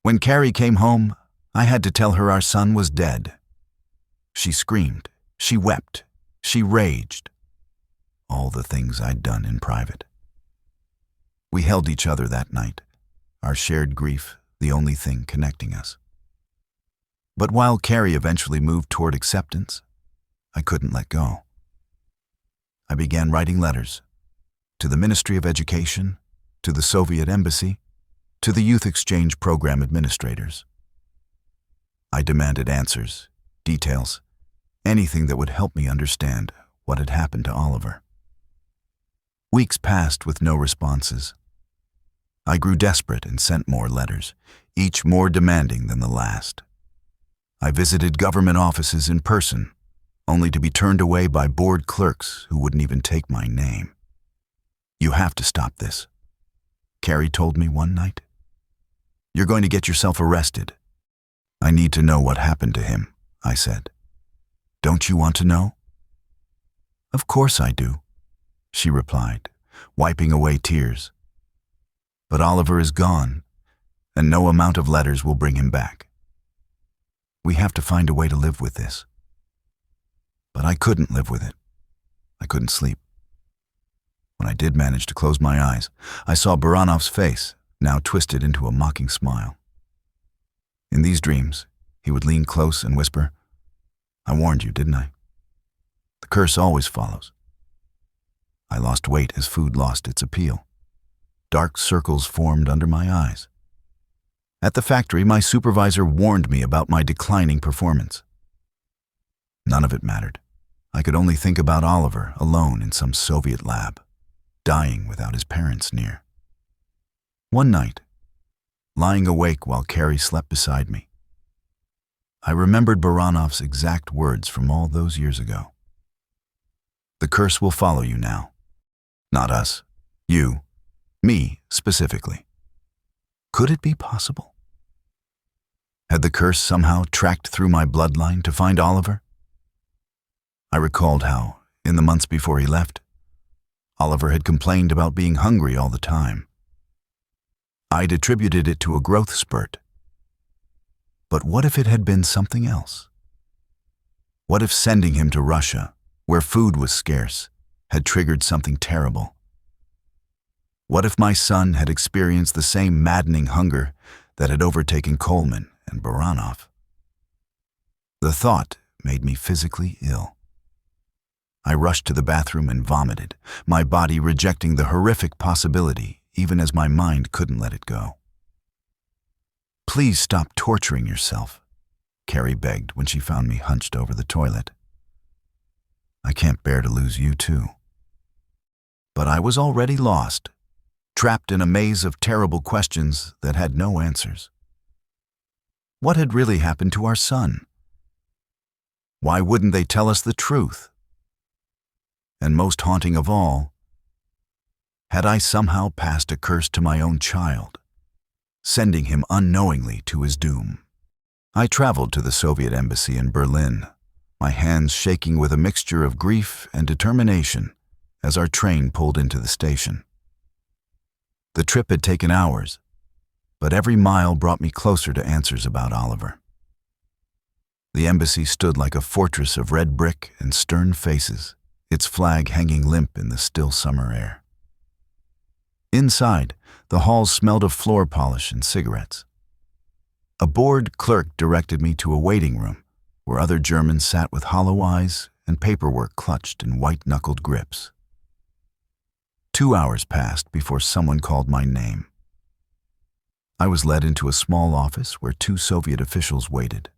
When Carrie came home, I had to tell her our son was dead. She screamed, she wept, she raged. All the things I'd done in private. We held each other that night, our shared grief the only thing connecting us. But while Carrie eventually moved toward acceptance, I couldn't let go. I began writing letters to the Ministry of Education, to the Soviet Embassy, to the Youth Exchange Program administrators. I demanded answers, details, anything that would help me understand what had happened to Oliver. Weeks passed with no responses. I grew desperate and sent more letters, each more demanding than the last. I visited government offices in person, only to be turned away by bored clerks who wouldn't even take my name. You have to stop this, Carrie told me one night. You're going to get yourself arrested. I need to know what happened to him, I said. Don't you want to know? Of course I do, she replied, wiping away tears. But Oliver is gone, and no amount of letters will bring him back. We have to find a way to live with this. But I couldn't live with it. I couldn't sleep. When I did manage to close my eyes, I saw Baranov's face, now twisted into a mocking smile. In these dreams, he would lean close and whisper, I warned you, didn't I? The curse always follows. I lost weight as food lost its appeal. Dark circles formed under my eyes. At the factory, my supervisor warned me about my declining performance. None of it mattered. I could only think about Oliver alone in some Soviet lab, dying without his parents near. One night, lying awake while Carrie slept beside me, I remembered Baranov's exact words from all those years ago. The curse will follow you now. Not us. You. Me, specifically. Could it be possible? Had the curse somehow tracked through my bloodline to find Oliver? I recalled how, in the months before he left, Oliver had complained about being hungry all the time. I'd attributed it to a growth spurt. But what if it had been something else? What if sending him to Russia, where food was scarce, had triggered something terrible? What if my son had experienced the same maddening hunger that had overtaken Coleman and Baranov? The thought made me physically ill. I rushed to the bathroom and vomited, my body rejecting the horrific possibility, even as my mind couldn't let it go. "Please stop torturing yourself," Carrie begged when she found me hunched over the toilet. "I can't bear to lose you too." But I was already lost, trapped in a maze of terrible questions that had no answers. What had really happened to our son? Why wouldn't they tell us the truth? And most haunting of all, had I somehow passed a curse to my own child, sending him unknowingly to his doom? I traveled to the Soviet embassy in Berlin, my hands shaking with a mixture of grief and determination as our train pulled into the station. The trip had taken hours, but every mile brought me closer to answers about Oliver. The embassy stood like a fortress of red brick and stern faces, its flag hanging limp in the still summer air. Inside, the halls smelled of floor polish and cigarettes. A bored clerk directed me to a waiting room where other Germans sat with hollow eyes and paperwork clutched in white-knuckled grips. 2 hours passed before someone called my name. I was led into a small office where 2 Soviet officials waited.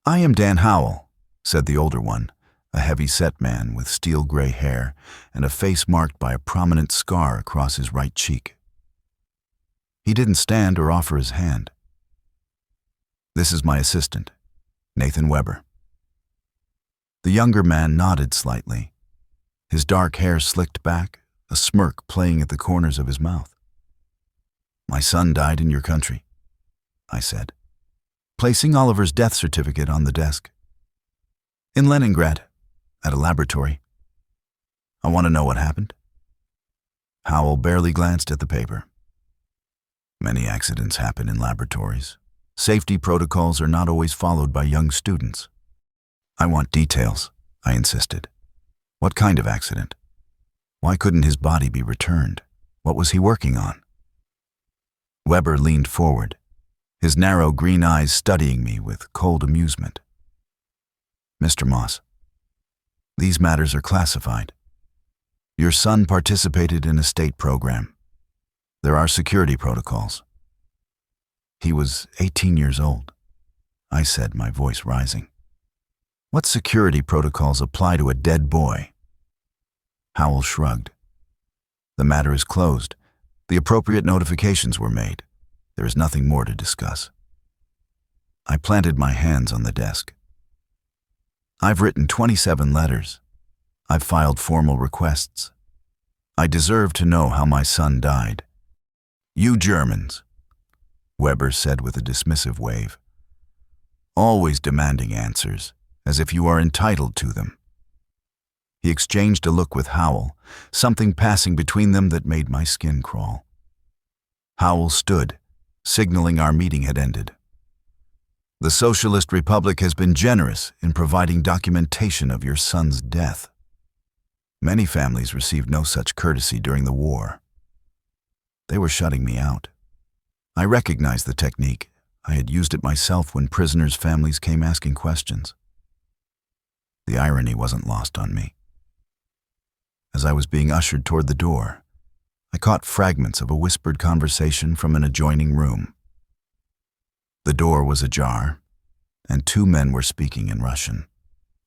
"I am Dan Howell," said the older one, a heavy-set man with steel-gray hair and a face marked by a prominent scar across his right cheek. He didn't stand or offer his hand. "This is my assistant, Nathan Weber." The younger man nodded slightly, his dark hair slicked back, a smirk playing at the corners of his mouth. "My son died in your country," I said, placing Oliver's death certificate on the desk. "In Leningrad, at a laboratory. I want to know what happened." Howell barely glanced at the paper. "Many accidents happen in laboratories. Safety protocols are not always followed by young students." "I want details," I insisted. "What kind of accident? Why couldn't his body be returned? What was he working on?" Weber leaned forward, his narrow green eyes studying me with cold amusement. "Mr. Moss, these matters are classified. Your son participated in a state program. There are security protocols." "He was 18 years old," I said, my voice rising. "What security protocols apply to a dead boy?" Howell shrugged. "The matter is closed. The appropriate notifications were made. There is nothing more to discuss." I planted my hands on the desk. "I've written 27 letters. I've filed formal requests. I deserve to know how my son died." "You Germans," Weber said with a dismissive wave, "always demanding answers, as if you are entitled to them." He exchanged a look with Howell, something passing between them that made my skin crawl. Howell stood, signaling our meeting had ended. "The Socialist Republic has been generous in providing documentation of your son's death. Many families received no such courtesy during the war. They were shutting me out. I recognized the technique. I had used it myself when prisoners' families came asking questions." The irony wasn't lost on me. As I was being ushered toward the door, I caught fragments of a whispered conversation from an adjoining room. The door was ajar, and 2 men were speaking in Russian.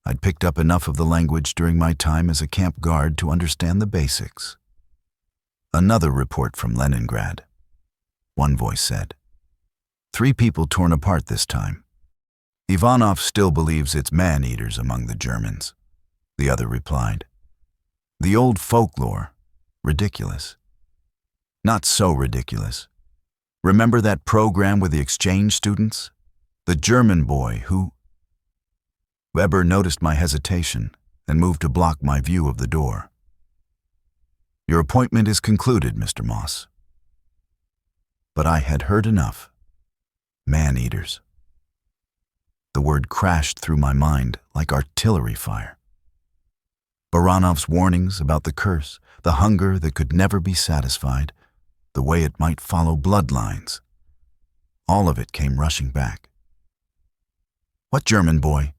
I'd picked up enough of the language during my time as a camp guard to understand the basics. "Another report from Leningrad," one voice said. 3 people torn apart this time. "Ivanov still believes it's man-eaters among the Germans," the other replied. "The old folklore, ridiculous." "Not so ridiculous. Remember that program with the exchange students? The German boy who—" Weber noticed my hesitation and moved to block my view of the door. "Your appointment is concluded, Mr. Moss." But I had heard enough. Man-eaters. The word crashed through my mind like artillery fire. Baranov's warnings about the curse, the hunger that could never be satisfied, the way it might follow bloodlines. All of it came rushing back. What German boy?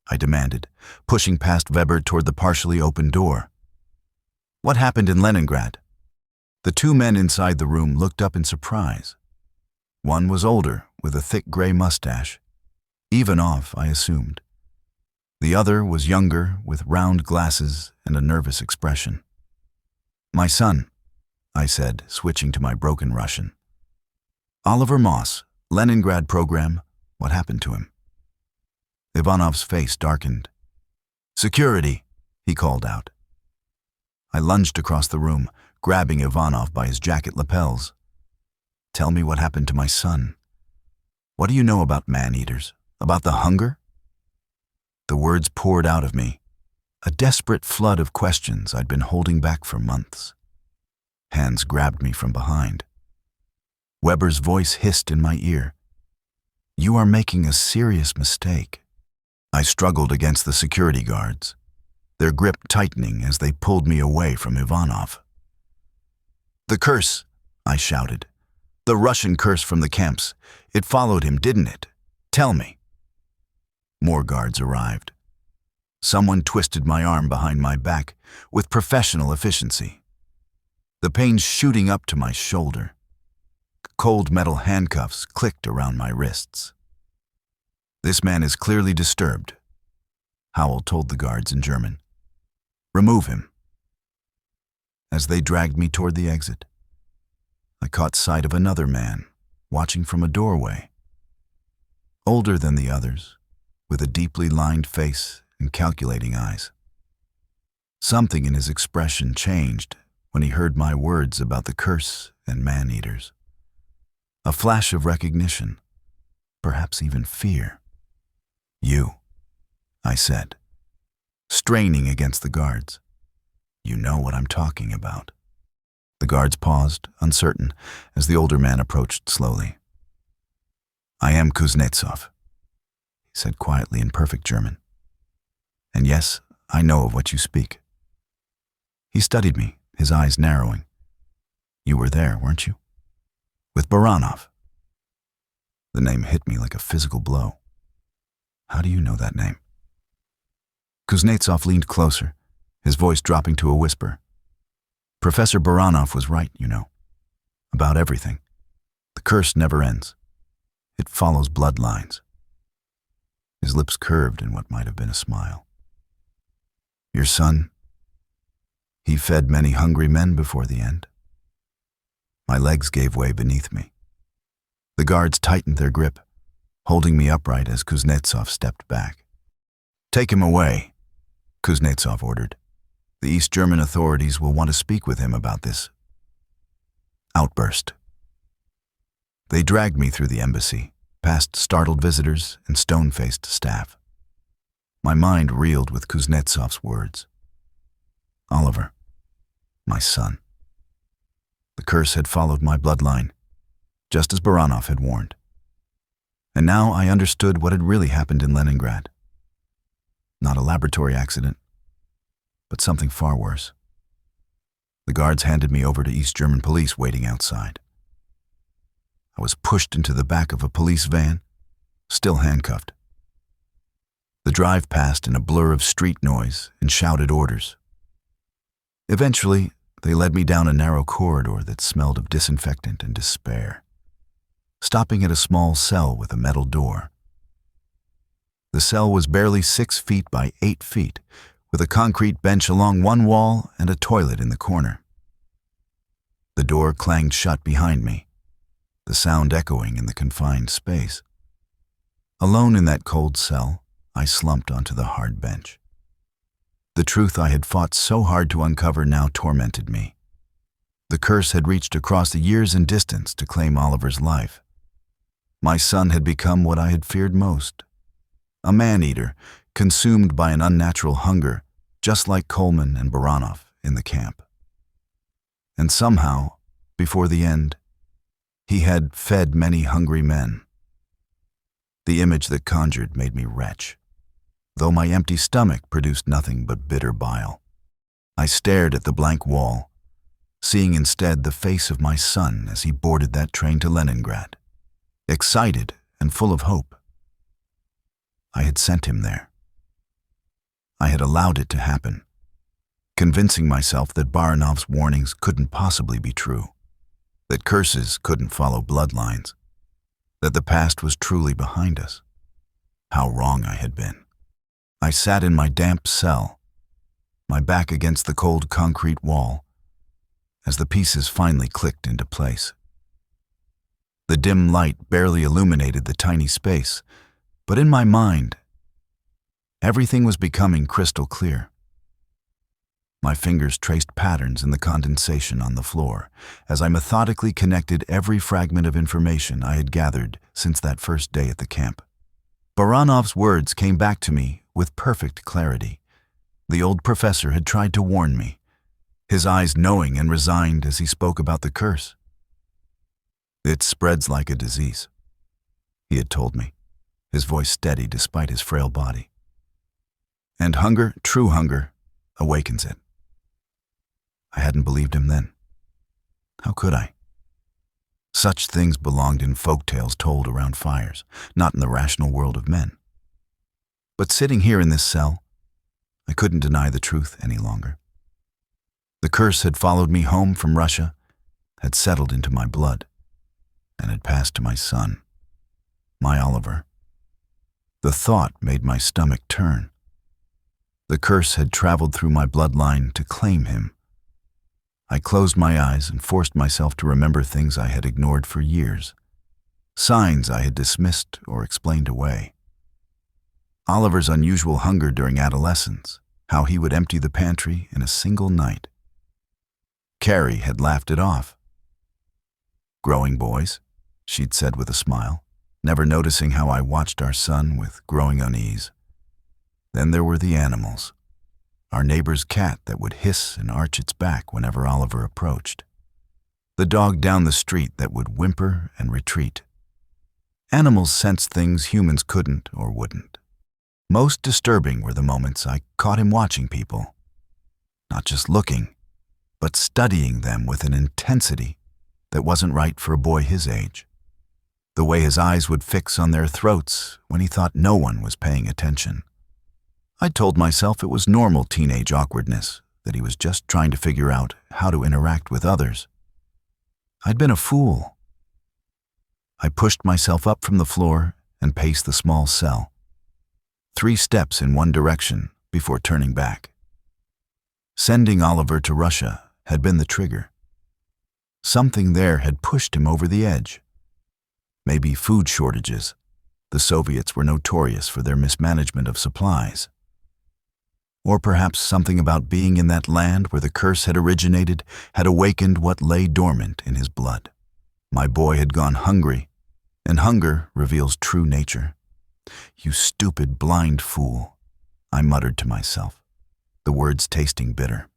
I demanded, pushing past Weber toward the partially open door. What happened in Leningrad? The two men inside the room looked up in surprise. One was older, with a thick gray mustache. Ivanov, I assumed. The other was younger, with round glasses and a nervous expression. My son, I said, switching to my broken Russian. Oliver Moss, Leningrad program. What happened to him? Ivanov's face darkened. Security, he called out. I lunged across the room, grabbing Ivanov by his jacket lapels. Tell me what happened to my son. What do you know about man-eaters? About the hunger? The words poured out of me, a desperate flood of questions I'd been holding back for months. Hands grabbed me from behind. Weber's voice hissed in my ear. You are making a serious mistake. I struggled against the security guards, their grip tightening as they pulled me away from Ivanov. The curse, I shouted. The Russian curse from the camps. It followed him, didn't it? Tell me. More guards arrived. Someone twisted my arm behind my back with professional efficiency. The pain shooting up to my shoulder. Cold metal handcuffs clicked around my wrists. This man is clearly disturbed, Howell told the guards in German. Remove him. As they dragged me toward the exit, I caught sight of another man watching from a doorway. Older than the others, with a deeply lined face and calculating eyes. Something in his expression changed when he heard my words about the curse and man-eaters. A flash of recognition, perhaps even fear. You, I said, straining against the guards. You know what I'm talking about. The guards paused, uncertain, as the older man approached slowly. I am Kuznetsov, he said quietly in perfect German. And yes, I know of what you speak. He studied me, his eyes narrowing. You were there, weren't you? With Baranov. The name hit me like a physical blow. How do you know that name? Kuznetsov leaned closer, his voice dropping to a whisper. Professor Baranov was right, you know, about everything. The curse never ends. It follows bloodlines. His lips curved in what might have been a smile. Your son, he fed many hungry men before the end. My legs gave way beneath me. The guards tightened their grip, holding me upright as Kuznetsov stepped back. Take him away, Kuznetsov ordered. The East German authorities will want to speak with him about this outburst. They dragged me through the embassy, past startled visitors and stone-faced staff. My mind reeled with Kuznetsov's words. Oliver, my son. The curse had followed my bloodline, just as Baranov had warned. And now I understood what had really happened in Leningrad. Not a laboratory accident, but something far worse. The guards handed me over to East German police waiting outside. I was pushed into the back of a police van, still handcuffed. The drive passed in a blur of street noise and shouted orders. Eventually, they led me down a narrow corridor that smelled of disinfectant and despair, stopping at a small cell with a metal door. The cell was barely 6 feet by 8 feet, with a concrete bench along one wall and a toilet in the corner. The door clanged shut behind me, the sound echoing in the confined space. Alone in that cold cell, I slumped onto the hard bench. The truth I had fought so hard to uncover now tormented me. The curse had reached across the years and distance to claim Oliver's life. My son had become what I had feared most, a man-eater consumed by an unnatural hunger, just like Coleman and Baranov in the camp. And somehow, before the end, he had fed many hungry men. The image that conjured made me retch, though my empty stomach produced nothing but bitter bile. I stared at the blank wall, seeing instead the face of my son as he boarded that train to Leningrad, excited and full of hope. I had sent him there. I had allowed it to happen, convincing myself that Baranov's warnings couldn't possibly be true, that curses couldn't follow bloodlines, that the past was truly behind us. How wrong I had been. I sat in my damp cell, my back against the cold concrete wall, as the pieces finally clicked into place. The dim light barely illuminated the tiny space, but in my mind, everything was becoming crystal clear. My fingers traced patterns in the condensation on the floor as I methodically connected every fragment of information I had gathered since that first day at the camp. Baranov's words came back to me with perfect clarity. The old professor had tried to warn me, his eyes knowing and resigned as he spoke about the curse. It spreads like a disease, he had told me, his voice steady despite his frail body. And hunger, true hunger, awakens it. I hadn't believed him then. How could I? Such things belonged in folk tales told around fires, not in the rational world of men. But sitting here in this cell, I couldn't deny the truth any longer. The curse had followed me home from Russia, had settled into my blood, and had passed to my son, my Oliver. The thought made my stomach turn. The curse had traveled through my bloodline to claim him. I closed my eyes and forced myself to remember things I had ignored for years, signs I had dismissed or explained away. Oliver's unusual hunger during adolescence, how he would empty the pantry in a single night. Carrie had laughed it off. Growing boys, she'd said with a smile, never noticing how I watched our son with growing unease. Then there were the animals. Our neighbor's cat that would hiss and arch its back whenever Oliver approached. The dog down the street that would whimper and retreat. Animals sensed things humans couldn't or wouldn't. Most disturbing were the moments I caught him watching people. Not just looking, but studying them with an intensity that wasn't right for a boy his age. The way his eyes would fix on their throats when he thought no one was paying attention. I told myself it was normal teenage awkwardness, that he was just trying to figure out how to interact with others. I'd been a fool. I pushed myself up from the floor and paced the small cell. 3 steps in one direction before turning back. Sending Oliver to Russia had been the trigger. Something there had pushed him over the edge. Maybe food shortages. The Soviets were notorious for their mismanagement of supplies. Or perhaps something about being in that land where the curse had originated had awakened what lay dormant in his blood. My boy had gone hungry, and hunger reveals true nature. You stupid, blind fool, I muttered to myself, the words tasting bitter.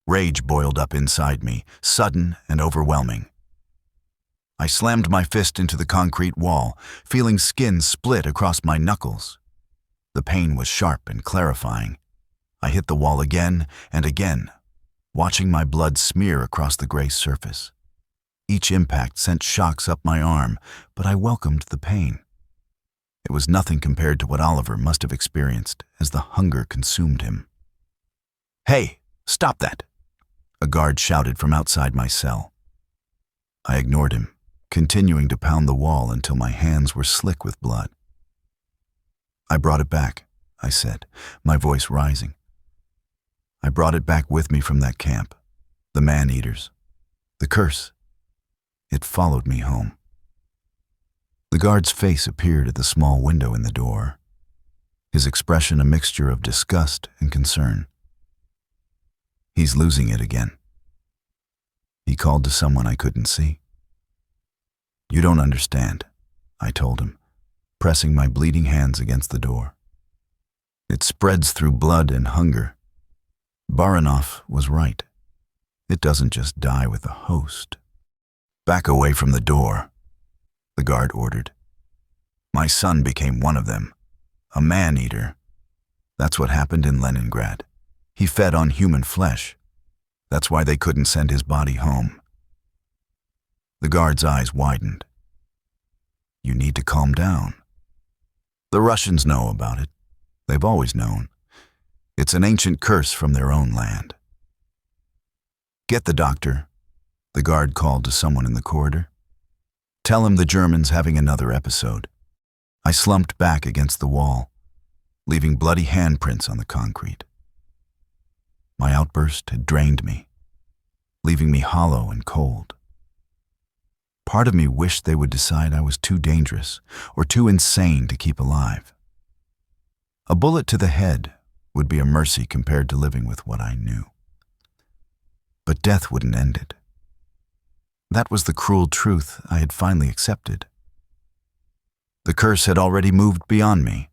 Rage boiled up inside me, sudden and overwhelming. I slammed my fist into the concrete wall, feeling skin split across my knuckles. The pain was sharp and clarifying. I hit the wall again and again, watching my blood smear across the gray surface. Each impact sent shocks up my arm, but I welcomed the pain. It was nothing compared to what Oliver must have experienced as the hunger consumed him. "Hey, stop that!" a guard shouted from outside my cell. I ignored him, continuing to pound the wall until my hands were slick with blood. "I brought it back," I said, my voice rising. I brought it back with me from that camp, the man-eaters, the curse. It followed me home. The guard's face appeared at the small window in the door, his expression a mixture of disgust and concern. "He's losing it again." He called to someone I couldn't see. "You don't understand," I told him, pressing my bleeding hands against the door. "It spreads through blood and hunger. Baranov was right. It doesn't just die with the host." "Back away from the door," the guard ordered. "My son became one of them, a man-eater. That's what happened in Leningrad. He fed on human flesh. That's why they couldn't send his body home." The guard's eyes widened. "You need to calm down." The Russians know about it. They've always known. It's an ancient curse from their own land. Get the doctor, the guard called to someone in the corridor. Tell him the German's having another episode. I slumped back against the wall, leaving bloody handprints on the concrete. My outburst had drained me, leaving me hollow and cold. Part of me wished they would decide I was too dangerous or too insane to keep alive. A bullet to the head would be a mercy compared to living with what I knew. But death wouldn't end it. That was the cruel truth I had finally accepted. The curse had already moved beyond me,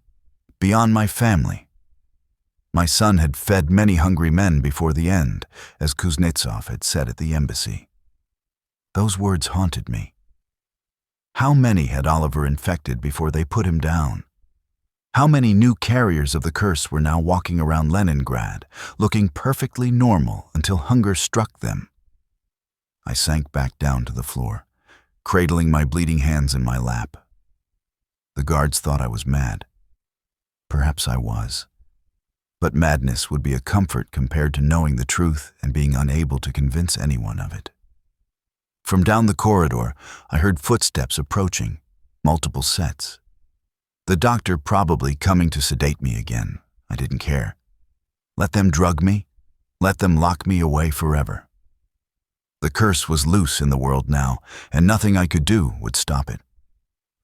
beyond my family. My son had fed many hungry men before the end, as Kuznetsov had said at the embassy. Those words haunted me. How many had Oliver infected before they put him down? How many new carriers of the curse were now walking around Leningrad, looking perfectly normal until hunger struck them? I sank back down to the floor, cradling my bleeding hands in my lap. The guards thought I was mad. Perhaps I was. But madness would be a comfort compared to knowing the truth and being unable to convince anyone of it. From down the corridor, I heard footsteps approaching, multiple sets. The doctor probably coming to sedate me again. I didn't care. Let them drug me. Let them lock me away forever. The curse was loose in the world now, and nothing I could do would stop it.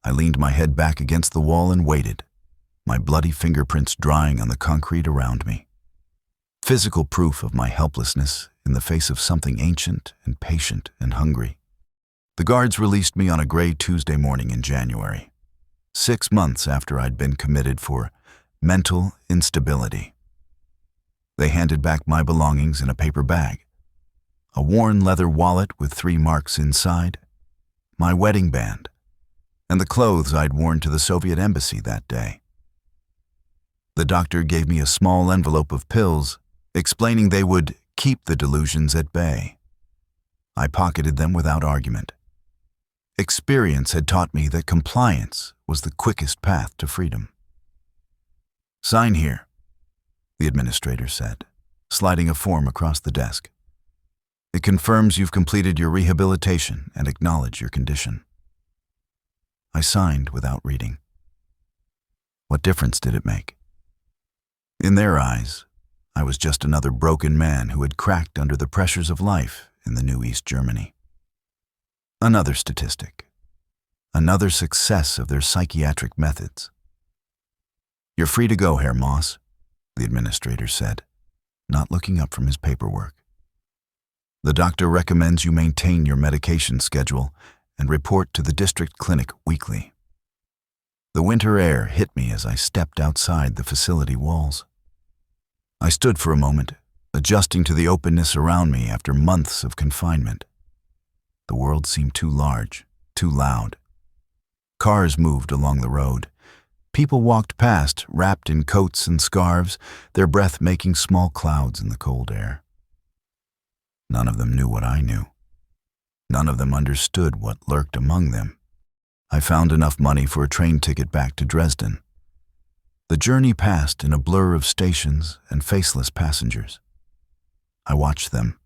I leaned my head back against the wall and waited, my bloody fingerprints drying on the concrete around me. Physical proof of my helplessness in the face of something ancient and patient and hungry. The guards released me on a gray Tuesday morning in January. 6 months after I'd been committed for mental instability. They handed back my belongings in a paper bag, a worn leather wallet with 3 marks inside, my wedding band, and the clothes I'd worn to the Soviet embassy that day. The doctor gave me a small envelope of pills, explaining they would keep the delusions at bay. I pocketed them without argument. Experience had taught me that compliance was the quickest path to freedom. Sign here, the administrator said, sliding a form across the desk. It confirms you've completed your rehabilitation and acknowledge your condition. I signed without reading. What difference did it make? In their eyes, I was just another broken man who had cracked under the pressures of life in the new East Germany. Another statistic. Another success of their psychiatric methods. You're free to go, Herr Moss, the administrator said, not looking up from his paperwork. The doctor recommends you maintain your medication schedule and report to the district clinic weekly. The winter air hit me as I stepped outside the facility walls. I stood for a moment, adjusting to the openness around me after months of confinement. The world seemed too large, too loud. Cars moved along the road. People walked past, wrapped in coats and scarves, their breath making small clouds in the cold air. None of them knew what I knew. None of them understood what lurked among them. I found enough money for a train ticket back to Dresden. The journey passed in a blur of stations and faceless passengers. I watched them,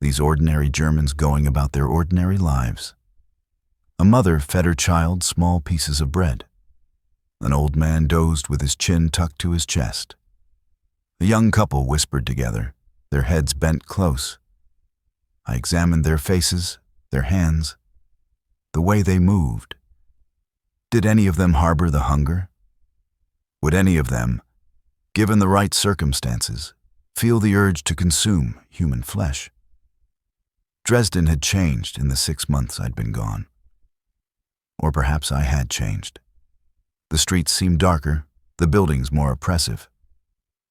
these ordinary Germans going about their ordinary lives. A mother fed her child small pieces of bread. An old man dozed with his chin tucked to his chest. A young couple whispered together, their heads bent close. I examined their faces, their hands, the way they moved. Did any of them harbor the hunger? Would any of them, given the right circumstances, feel the urge to consume human flesh? Dresden had changed in the 6 months I'd been gone. Or perhaps I had changed. The streets seemed darker, the buildings more oppressive.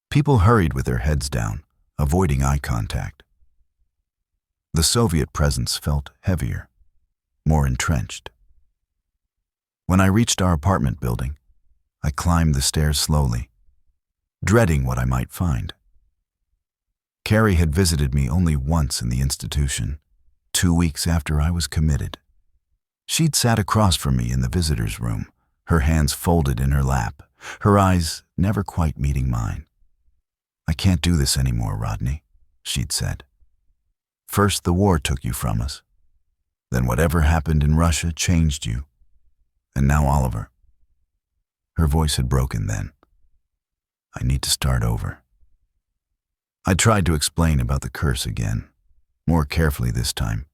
People hurried with their heads down, avoiding eye contact. The Soviet presence felt heavier, more entrenched. When I reached our apartment building, I climbed the stairs slowly, dreading what I might find. Carrie had visited me only once in the institution, 2 weeks after I was committed. She'd sat across from me in the visitor's room, her hands folded in her lap, her eyes never quite meeting mine. "I can't do this anymore, Rodney," she'd said. "First, the war took you from us. Then whatever happened in Russia changed you. And now Oliver." Her voice had broken then. "I need to start over." I tried to explain about the curse again, more carefully this time,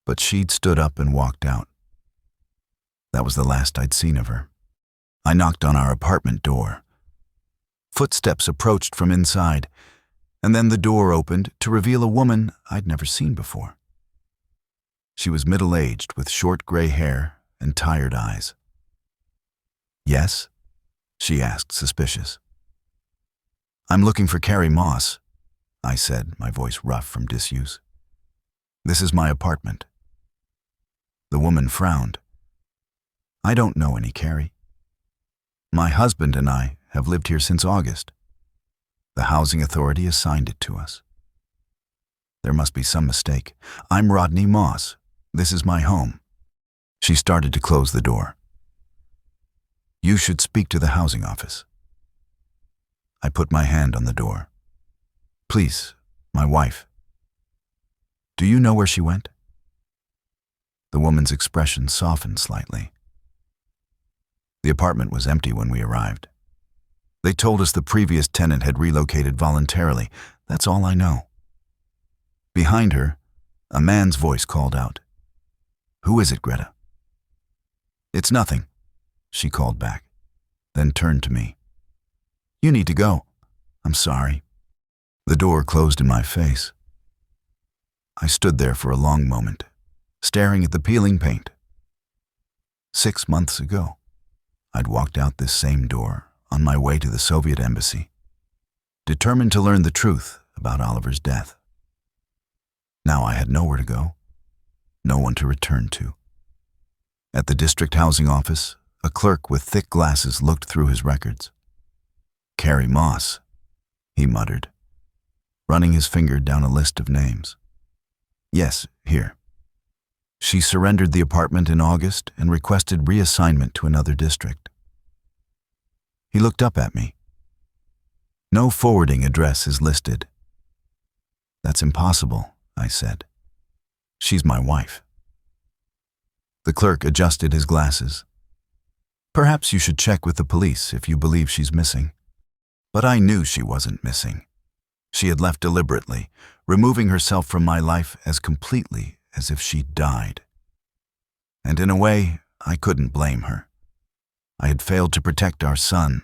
but she'd stood up and walked out. That was the last I'd seen of her. I knocked on our apartment door. Footsteps approached from inside, and then the door opened to reveal a woman I'd never seen before. She was middle-aged with short gray hair and tired eyes. "Yes?" she asked, suspicious. "I'm looking for Carrie Moss," I said, my voice rough from disuse. "This is my apartment." The woman frowned. "I don't know any Carrie. My husband and I have lived here since August. The housing authority assigned it to us. There must be some mistake. I'm Rodney Moss. This is my home." She started to close the door. "You should speak to the housing office." I put my hand on the door. "Please, my wife." "Do you know where she went?" The woman's expression softened slightly. The apartment was empty when we arrived. They told us the previous tenant had relocated voluntarily. That's all I know. Behind her, a man's voice called out, "Who is it, Greta?" "It's nothing," she called back, then turned to me. "You need to go. I'm sorry." The door closed in my face. I stood there for a long moment, staring at the peeling paint. 6 months ago, I'd walked out this same door on my way to the Soviet embassy, determined to learn the truth about Oliver's death. Now I had nowhere to go, no one to return to. At the district housing office, a clerk with thick glasses looked through his records. "Carrie Moss," he muttered, running his finger down a list of names. "Yes, here. She surrendered the apartment in August and requested reassignment to another district." He looked up at me. "No forwarding address is listed." "That's impossible," I said. "She's my wife." The clerk adjusted his glasses. "Perhaps you should check with the police if you believe she's missing." But I knew she wasn't missing. She had left deliberately, removing herself from my life as completely as if she'd died. And in a way, I couldn't blame her. I had failed to protect our son.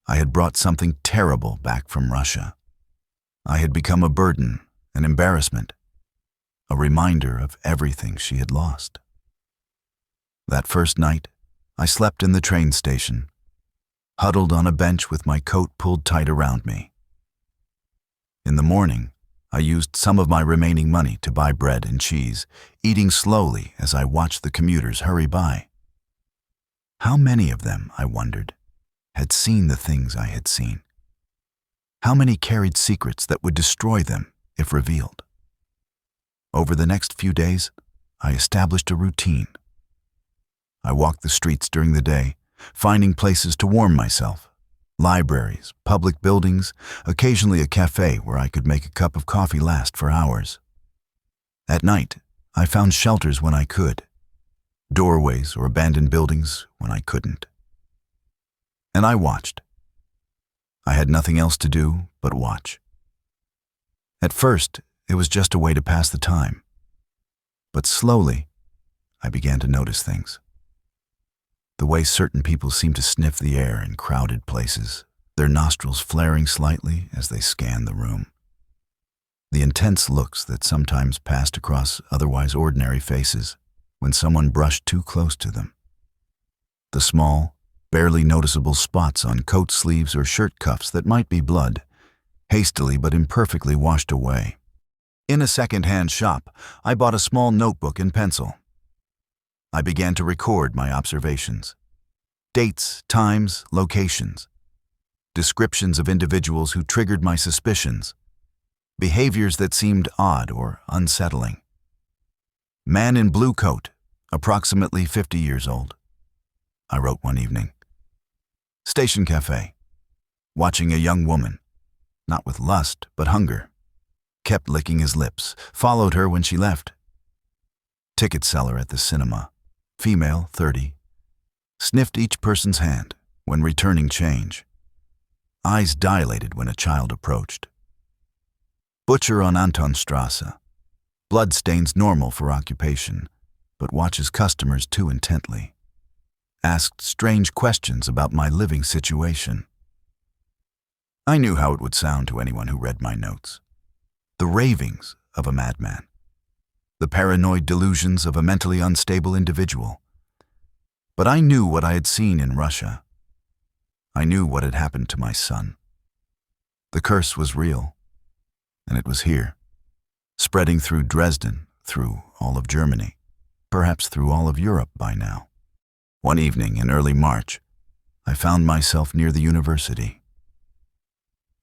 I had brought something terrible back from Russia. I had become a burden, an embarrassment, a reminder of everything she had lost. That first night, I slept in the train station, huddled on a bench with my coat pulled tight around me. In the morning, I used some of my remaining money to buy bread and cheese, eating slowly as I watched the commuters hurry by. How many of them, I wondered, had seen the things I had seen? How many carried secrets that would destroy them if revealed? Over the next few days, I established a routine. I walked the streets during the day, finding places to warm myself. Libraries, public buildings, occasionally a cafe where I could make a cup of coffee last for hours. At night, I found shelters when I could, doorways or abandoned buildings when I couldn't. And I watched. I had nothing else to do but watch. At first, it was just a way to pass the time. But slowly, I began to notice things. The way certain people seemed to sniff the air in crowded places, their nostrils flaring slightly as they scanned the room. The intense looks that sometimes passed across otherwise ordinary faces when someone brushed too close to them. The small, barely noticeable spots on coat sleeves or shirt cuffs that might be blood, hastily but imperfectly washed away. In a second-hand shop, I bought a small notebook and pencil. I began to record my observations. Dates, times, locations. Descriptions of individuals who triggered my suspicions. Behaviors that seemed odd or unsettling. Man in blue coat, approximately 50 years old. I wrote one evening. Station cafe. Watching a young woman, not with lust, but hunger. Kept licking his lips, followed her when she left. Ticket seller at the cinema, female, 30. Sniffed each person's hand when returning change. Eyes dilated when a child approached. Butcher on Antonstrasse. Bloodstains normal for occupation, but watches customers too intently. Asked strange questions about my living situation. I knew how it would sound to anyone who read my notes. The ravings of a madman. The paranoid delusions of a mentally unstable individual. But I knew what I had seen in Russia. I knew what had happened to my son. The curse was real, and it was here, spreading through Dresden, through all of Germany, perhaps through all of Europe by now. One evening in early March, I found myself near the university.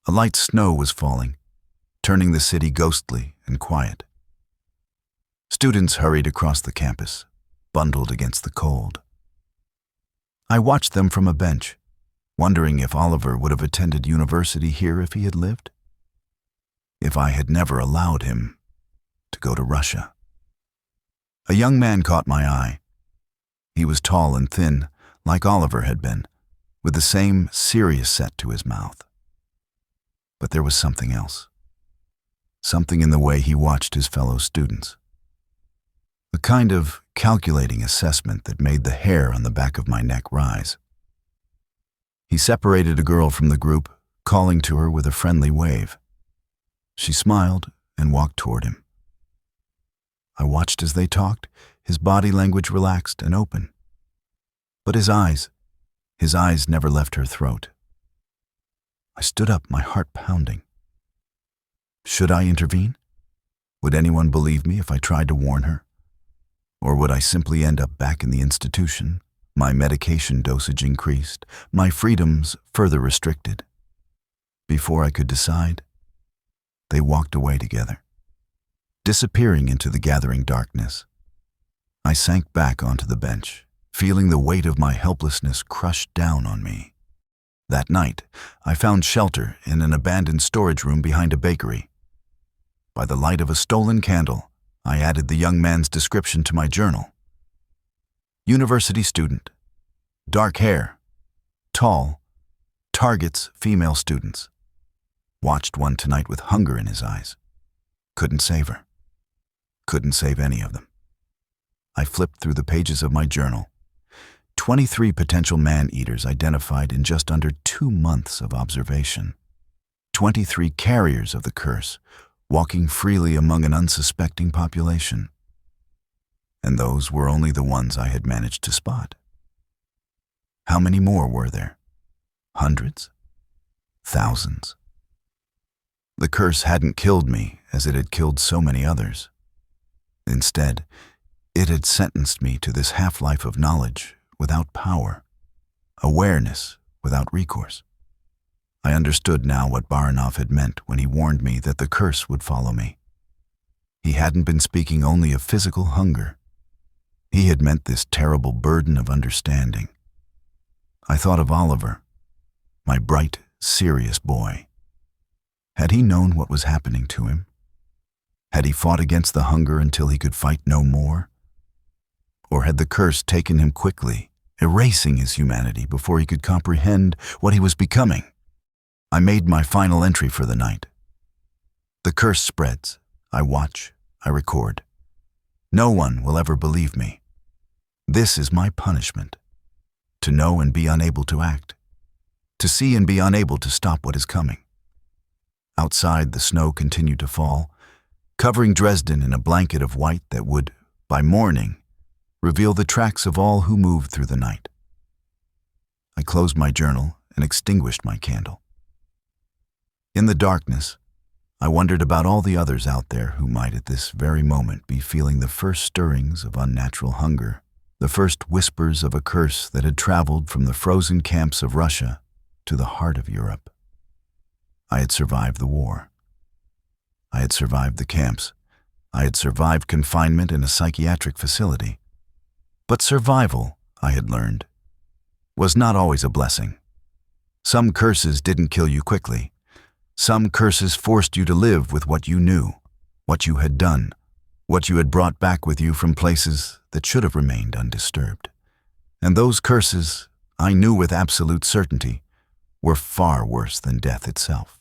A light snow was falling, turning the city ghostly and quiet. Students hurried across the campus, bundled against the cold. I watched them from a bench, wondering if Oliver would have attended university here if he had lived. If I had never allowed him to go to Russia. A young man caught my eye. He was tall and thin, like Oliver had been, with the same serious set to his mouth. But there was something else. Something in the way he watched his fellow students. A kind of calculating assessment that made the hair on the back of my neck rise. He separated a girl from the group, calling to her with a friendly wave. She smiled and walked toward him. I watched as they talked, his body language relaxed and open. But his eyes never left her throat. I stood up, my heart pounding. Should I intervene? Would anyone believe me if I tried to warn her? Or would I simply end up back in the institution, my medication dosage increased, my freedoms further restricted? Before I could decide, they walked away together, disappearing into the gathering darkness. I sank back onto the bench, feeling the weight of my helplessness crush down on me. That night, I found shelter in an abandoned storage room behind a bakery. By the light of a stolen candle, I added the young man's description to my journal. University student, dark hair, tall, targets female students. Watched one tonight with hunger in his eyes. Couldn't save her. Couldn't save any of them. I flipped through the pages of my journal. 23 potential man-eaters identified in just under 2 months of observation. 23 carriers of the curse, walking freely among an unsuspecting population. And those were only the ones I had managed to spot. How many more were there? Hundreds? Thousands? The curse hadn't killed me as it had killed so many others. Instead, it had sentenced me to this half-life of knowledge without power, awareness without recourse. I understood now what Baranov had meant when he warned me that the curse would follow me. He hadn't been speaking only of physical hunger. He had meant this terrible burden of understanding. I thought of Oliver, my bright, serious boy. Had he known what was happening to him? Had he fought against the hunger until he could fight no more? Or had the curse taken him quickly, erasing his humanity before he could comprehend what he was becoming? I made my final entry for the night. The curse spreads. I watch. I record. No one will ever believe me. This is my punishment. To know and be unable to act. To see and be unable to stop what is coming. Outside, the snow continued to fall, covering Dresden in a blanket of white that would, by morning, reveal the tracks of all who moved through the night. I closed my journal and extinguished my candle. In the darkness, I wondered about all the others out there who might at this very moment be feeling the first stirrings of unnatural hunger, the first whispers of a curse that had traveled from the frozen camps of Russia to the heart of Europe. I had survived the war. I had survived the camps. I had survived confinement in a psychiatric facility. But survival, I had learned, was not always a blessing. Some curses didn't kill you quickly. Some curses forced you to live with what you knew, what you had done, what you had brought back with you from places that should have remained undisturbed. And those curses, I knew with absolute certainty, were far worse than death itself.